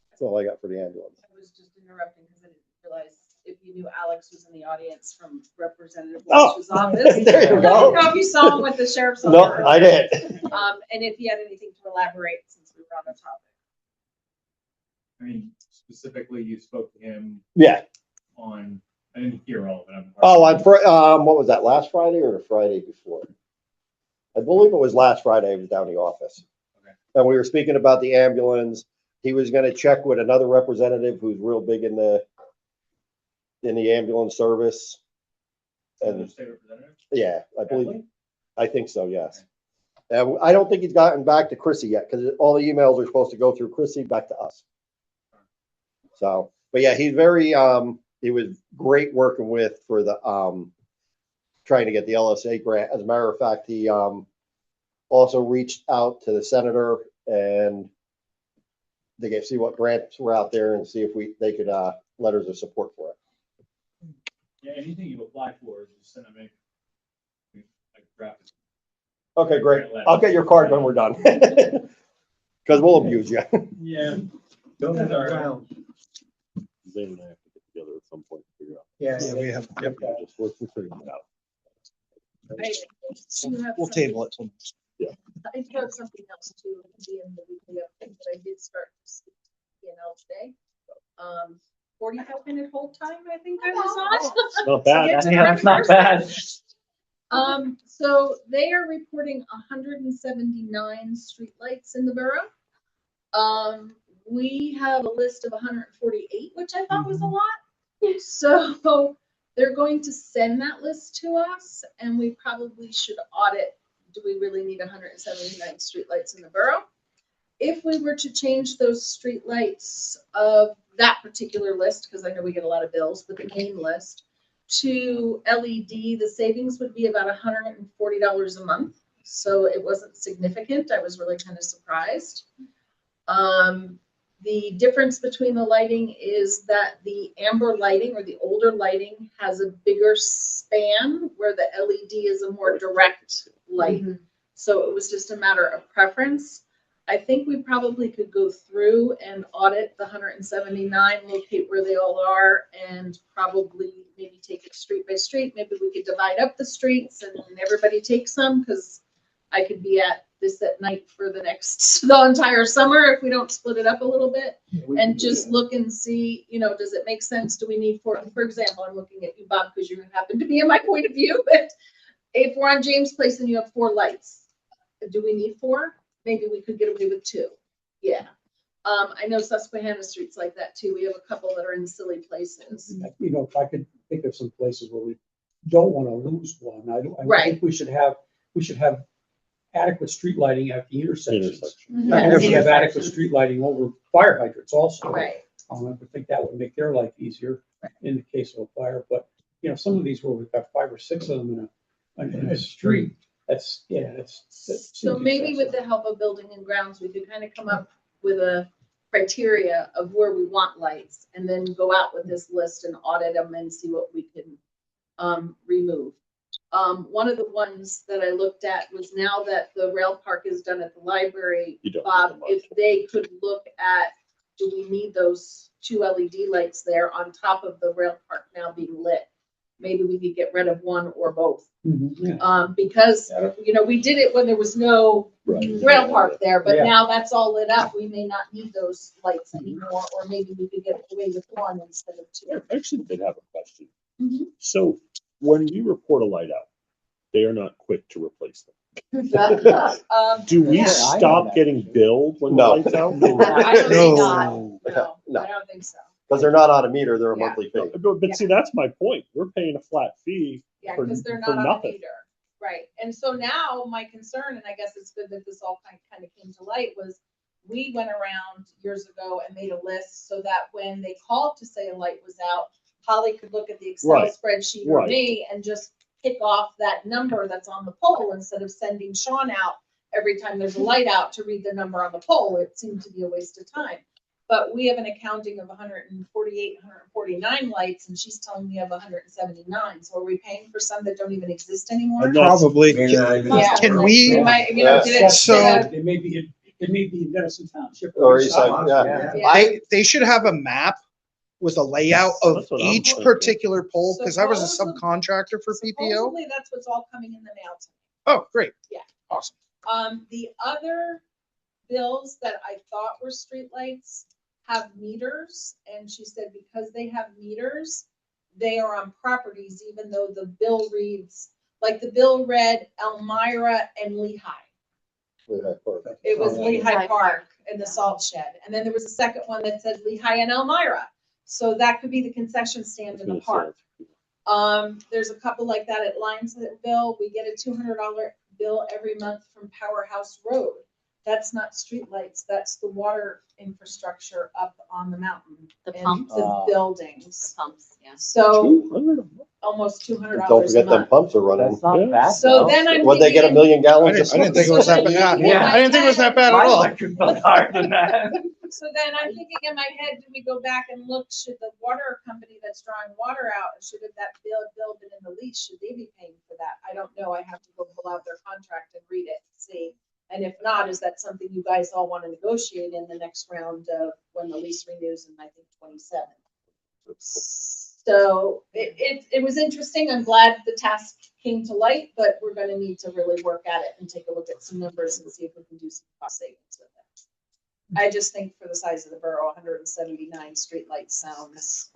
S2: That's all I got for the ambulance.
S3: I was just interrupting because I didn't realize if you knew Alex was in the audience from Representative
S2: Oh,
S3: Walsh's office.
S2: there you
S3: I
S2: go.
S3: don't know if you saw him with the sheriff's
S2: No,
S3: office.
S2: I did.
S3: And if he had anything to elaborate since we were on the topic.
S10: I mean, specifically, you spoke to him
S2: Yeah.
S10: on, I didn't hear all of it.
S2: Oh, what was that, last Friday or the Friday before? I believe it was last Friday. I was down in the office.
S10: Okay.
S2: And we were speaking about the ambulance. He was going to check with another representative who's real big in the ambulance service. And
S10: State representative?
S2: yeah,
S10: Really?
S2: I think so, yes. And I don't think he's gotten back to Chrissy yet because all the emails are supposed to go through Chrissy back to us. So, but yeah, he's very, he was great working with for the, trying to get the LSA grant. As a matter of fact, he also reached out to the senator and they could see what grants were out there and see if they could letters of support for it.
S10: Yeah, anything you apply for, just send them in. I draft it.
S2: Okay, great. I'll get your card when we're done. Because we'll abuse you.
S10: Yeah.
S4: Building and grounds.
S12: Zane and I have to get together at some point to figure out.
S11: Yeah, we have, yep.
S12: We'll figure it out.
S11: We'll table it. till-
S3: I do have something else too, to be in the weekly update, but I did start to see P&L today. 45-minute hold time, I think I was on.
S12: Not bad.
S3: Yeah,
S13: that's not bad.
S3: So they are reporting 179 streetlights in the borough. We have a list of 148, which I thought was a lot. So they're going to send that list to us and we probably should audit do we really need 179 streetlights in the borough? If we were to change those streetlights of that particular list, because I know we get a lot of bills, but the main list, to LED, the savings would be about $140 a month. So it wasn't significant. I was really kind of surprised. The difference between the lighting is that the amber lighting or the older lighting has a bigger span, where the LED is a more direct light. So it was just a matter of preference. I think we probably could go through and audit the 179, locate where they all are, and probably maybe take it street by street. Maybe we could divide up the streets and everybody take some, because I could be at this at night for the entire summer if we don't split it up a little bit, and just look and see, does it make sense? Do we need for example, I'm looking at you, Bob, because you happen to be in my point of view, but if we're on James Place and you have 4 lights, do we need 4? Maybe we could get away with 2. Yeah. I know Susquehanna Street's like that too. We have a couple that are in silly places.
S7: If I could think of some places where we don't want to lose one, I
S3: Right.
S7: think we should have adequate street lighting at the intersections.
S3: Mhm.
S7: And we should have adequate street lighting over fire hydrants also.
S3: Right.
S7: I think that would make their life easier in the case of a fire, but some of these where we've got 5 or 6 of them in a street, that's.
S3: So maybe with the help of Building and Grounds, we could kind of come up with a criteria of where we want lights, and then go out with this list and audit them and see what we can remove. One of the ones that I looked at was, now that the rail park is done at the library, Bob, if they could look at, do we need those 2 LED lights there on top of the rail park now being lit? Maybe we could get rid of one or both. Because, we did it when there was no rail park there, but now that's all lit up. We may not need those lights anymore, or maybe we could get away with 1 instead of 2.
S12: I actually did have a question.
S3: Mhm.
S12: So when we report a light out, they are not quick to replace them. Do we
S3: Yeah.
S12: stop getting billed when the
S2: No.
S12: lights out?
S3: I don't think not.
S2: No.
S3: No, I don't think so.
S2: Because they're not on a meter, they're a
S3: Yeah.
S2: monthly fee.
S12: But see, that's my point. We're paying a flat fee
S3: Yeah,
S12: for,
S3: because they're
S12: for
S3: not on a
S12: nothing.
S3: meter. Right. And so now my concern, and I guess it's good that this all kind of came to light, was we went around years ago and made a list so that when they called to say a light was out, Holly could look at the Excel
S12: Right.
S3: spreadsheet or
S12: Right.
S3: me and just pick off that number that's on the pole, instead of sending Sean out every time there's a light out to read the number on the pole. It seemed to be a waste of time. But we have an accounting of 148, 149 lights, and she's telling me of 179. So are we paying for some that don't even exist anymore?
S12: And that's-
S11: Probably.
S3: Yeah.
S11: Can we-
S3: We might,
S2: Yeah.
S3: did it,
S11: So-
S7: It may be in Denison Township.
S2: Or East Side, yeah.
S3: yeah.
S11: They should have a map with a layout of
S12: That's what I'm
S11: each
S12: thinking.
S11: particular pole, because I was a
S3: Supposedly-
S11: subcontractor for PPO.
S3: Supposedly that's what's all coming in the mail to me.
S11: Oh, great.
S3: Yeah.
S11: Awesome.
S3: The other bills that I thought were streetlights have meters, and she said because they have meters, they are on properties, even though the bill reads, like the bill read Elmira and Lehigh. It was Lehigh Park and the salt shed. And then there was a second one that said Lehigh and Elmira. So that could be the concession stand in the park. There's a couple like that at Linesville. We get a $200 bill every month from Powerhouse Road. That's not streetlights, that's the water infrastructure up on the mountain.
S9: The
S3: and
S9: pumps?
S3: The buildings.
S9: Pumps, yeah.
S3: So
S12: 200.
S3: almost $200
S2: Don't
S3: a
S2: forget them
S3: month.
S2: pumps are running.
S13: That's not bad.
S3: So
S13: though.
S3: then I'm
S2: Would they get a
S3: thinking-
S2: million
S11: I
S2: gallons?
S11: didn't think it was that bad.
S3: Yeah.
S11: I didn't think it was that bad
S13: My
S11: at all.
S13: electric bill's higher than that.
S3: So then I'm thinking in my head, do we go back and look, should the water company that's drawing water out, should have that bill been in the lease, should they be paying for that? I don't know, I have to go pull out their contract and read it, see. And if not, is that something you guys all want to negotiate in the next round of when the lease renews in, I think, 27? So it was interesting. I'm glad the task came to light, but we're gonna need to really work at it and take a look at some numbers and see if we can do some cost savings with it. I just think for the size of the borough, 179 streetlights sounds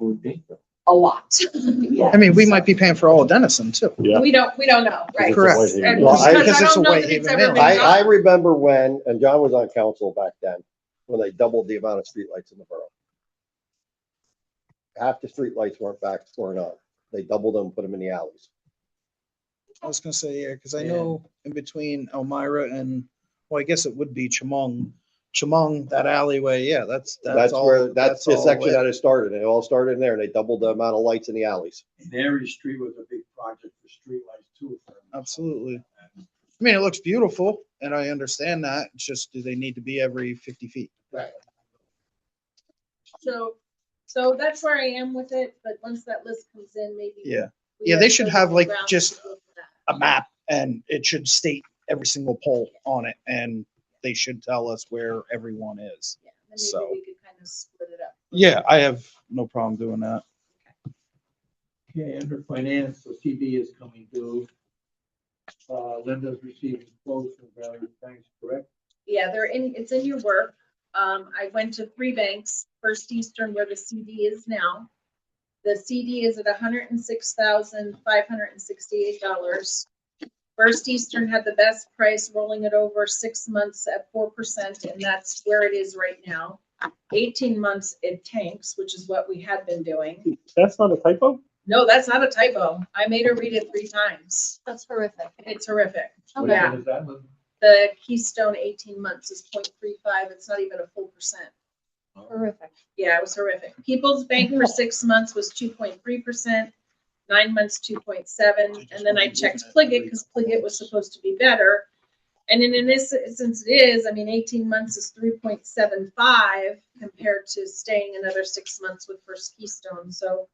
S3: a lot.
S11: I mean, we might be paying for all of Denison too.
S12: Yeah.
S3: We don't know, right?
S11: Correct.
S3: And
S2: Well,
S3: because
S11: because
S3: I
S11: it's
S3: don't
S11: a
S3: know
S11: White
S3: that it's
S11: Haven
S3: ever
S11: Mill.
S3: been
S2: I
S3: done.
S2: remember when, and John was on council back then, when they doubled the amount of streetlights in the borough. Half the streetlights weren't on. They doubled them, put them in the alleys.
S11: I was gonna say, yeah, because I know in between Elmira and, well, I guess it would be Chemung, that alleyway, yeah, that's all.
S2: where, that's the
S11: all
S2: section
S11: lit.
S2: that it started. It all started in there and they doubled the amount of lights in the alleys.
S4: And Area Street was a big project for streetlights too.
S11: Absolutely. I mean, it looks beautiful and I understand that. It's just, do they need to be every 50 feet?
S4: Right.
S3: So that's where I am with it, but once that list comes in, maybe.
S11: Yeah.
S3: we
S11: Yeah, they should
S3: further
S11: have like
S3: ground
S11: just
S3: to go for that.
S11: a map and it should state every single pole on it and they should tell us where everyone is.
S3: Yeah, then
S11: So-
S3: maybe we could kind of split it up.
S11: Yeah, I have no problem doing that.
S4: Okay, under finance, the CD is coming due. Linda's receiving quotes from various banks, correct?
S3: Yeah, it's in your work. I went to 3 banks, First Eastern where the CD is now. The CD is at $106,568. First Eastern had the best price, rolling it over 6 months at 4%, and that's where it is right now. 18 months it tanks, which is what we had been doing.
S12: That's not a typo?
S3: No, that's not a typo. I made her read it 3 times.
S9: That's horrific.
S3: It's horrific.
S4: What
S3: Yeah.
S4: is that, Linda?
S3: The Keystone 18 months is 0.35. It's not even a full percent.
S9: Horrific.
S3: Yeah, it was horrific. People's Bank for 6 months was 2.3%, 9 months 2.7, and then I checked Pliget because Pliget was supposed to be better. And in this instance, it is. I mean, 18 months is 3.75 compared to staying another 6 months with First Keystone. So,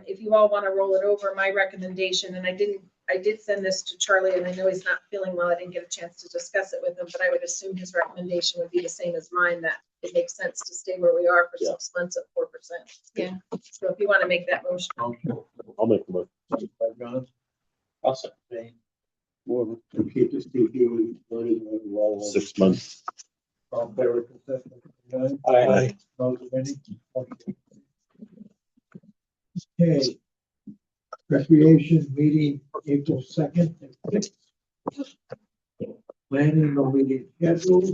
S3: if you all want to roll it over, my recommendation, and I did send this to Charlie, and I know he's not feeling well. I didn't get a chance to discuss it with him, but I would assume his recommendation would be the same as mine, that it makes sense to stay where we are for 6 months at 4%.
S9: Yeah.
S3: So if you want to make that motion.
S12: I'll make the motion.
S4: By John,
S7: I'll say.
S4: Jane. To keep this TPO worded as well.
S12: 6 months.
S4: All in favor, consent, John?
S12: Aye.
S4: Those of any? Okay. Recreation meeting April 2nd and 6th. Planning no meeting scheduled.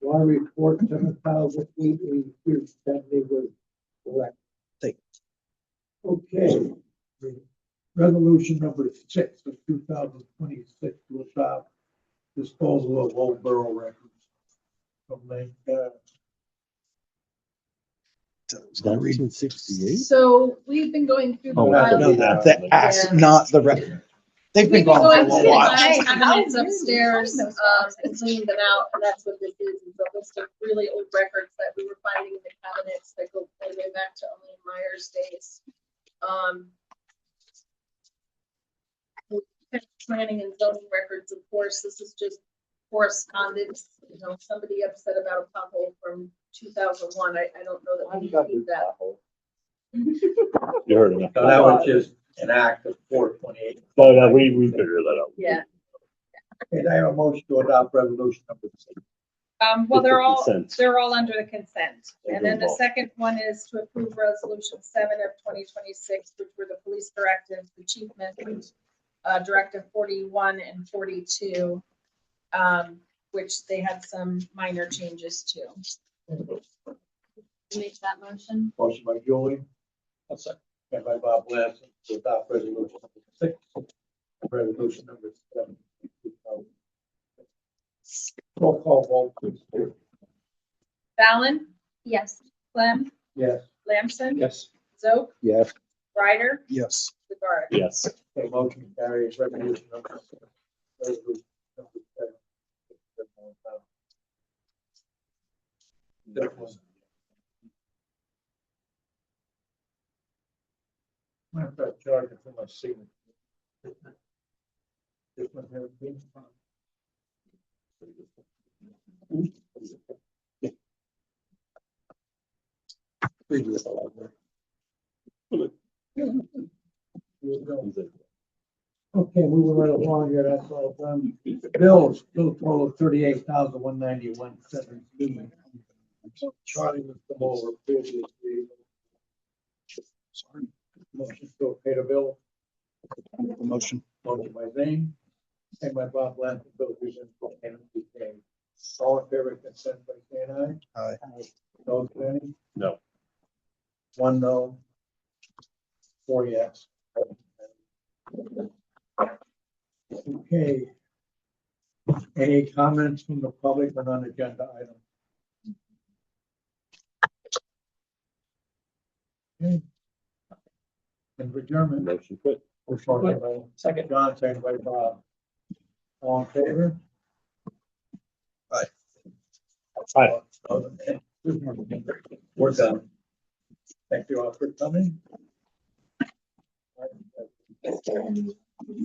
S4: Water report 7,883 was correct. Okay. Resolution number 6 of 2026 to adopt disposal of old borough records. From the,
S12: 1968?
S3: So we've been going through the
S12: Oh,
S3: files.
S11: No, that's not the record. They've been
S3: We've been
S11: gone
S3: going
S11: for a
S3: through the
S11: while.
S3: file cabinets upstairs, and cleaning them out, and that's what this is a list of really old records that we were finding in the cabinets that go all the way back to Elaine Meyer's days. Planning and zoning records, of course, this is just correspondence, somebody upset about a pothole from 2001. I don't know that we need that.
S12: You heard enough.
S4: so that was just an act of 428.
S12: But we figured that out.
S3: Yeah.
S4: Okay, I have a motion to adopt resolution number 6.
S3: Well,
S12: With the consent.
S3: they're all under the consent.
S12: They're
S3: And then the
S12: involved.
S3: second one is to approve resolution 7 of 2026, which were the police directives, the chief mentioned, directive 41 and 42, which they had some minor changes to.
S9: Make that motion.
S4: Motion by Julie,
S7: I'll say.
S4: and by Bob Blanton to adopt resolution number 6. Resolution number 7. Roll call vote, please.
S3: Fallon,
S9: Yes.
S3: Clem,
S4: Yes.
S3: Lamson.
S7: Yes.
S3: Zoe,
S2: Yes.
S3: Ryder,
S11: Yes.
S3: Sagard.
S12: Yes.
S4: Okay, motion carries. Resolution number 7. Resolution number 7. I'm gonna start charging for my signature. This one here, please. Okay, moving right along here, that's all done. Bills, bill total of 38,191.17. Charlie was come over previously. Sorry. Motion to pay the bill.
S11: Motion.
S4: Motion by Zane, second by Bob Blanton, bill reason for payment to be paid. All in favor, consent by saying aye.
S11: Aye.
S4: Those any?
S12: No.
S4: 1 no. 4 yes. Okay. Any comments from the public on non-agenda items? Okay. And adjournment.
S12: Motion quit.
S4: Second. John, second by Bob. All in favor?
S12: Aye.
S4: We're done. Thank you all for coming.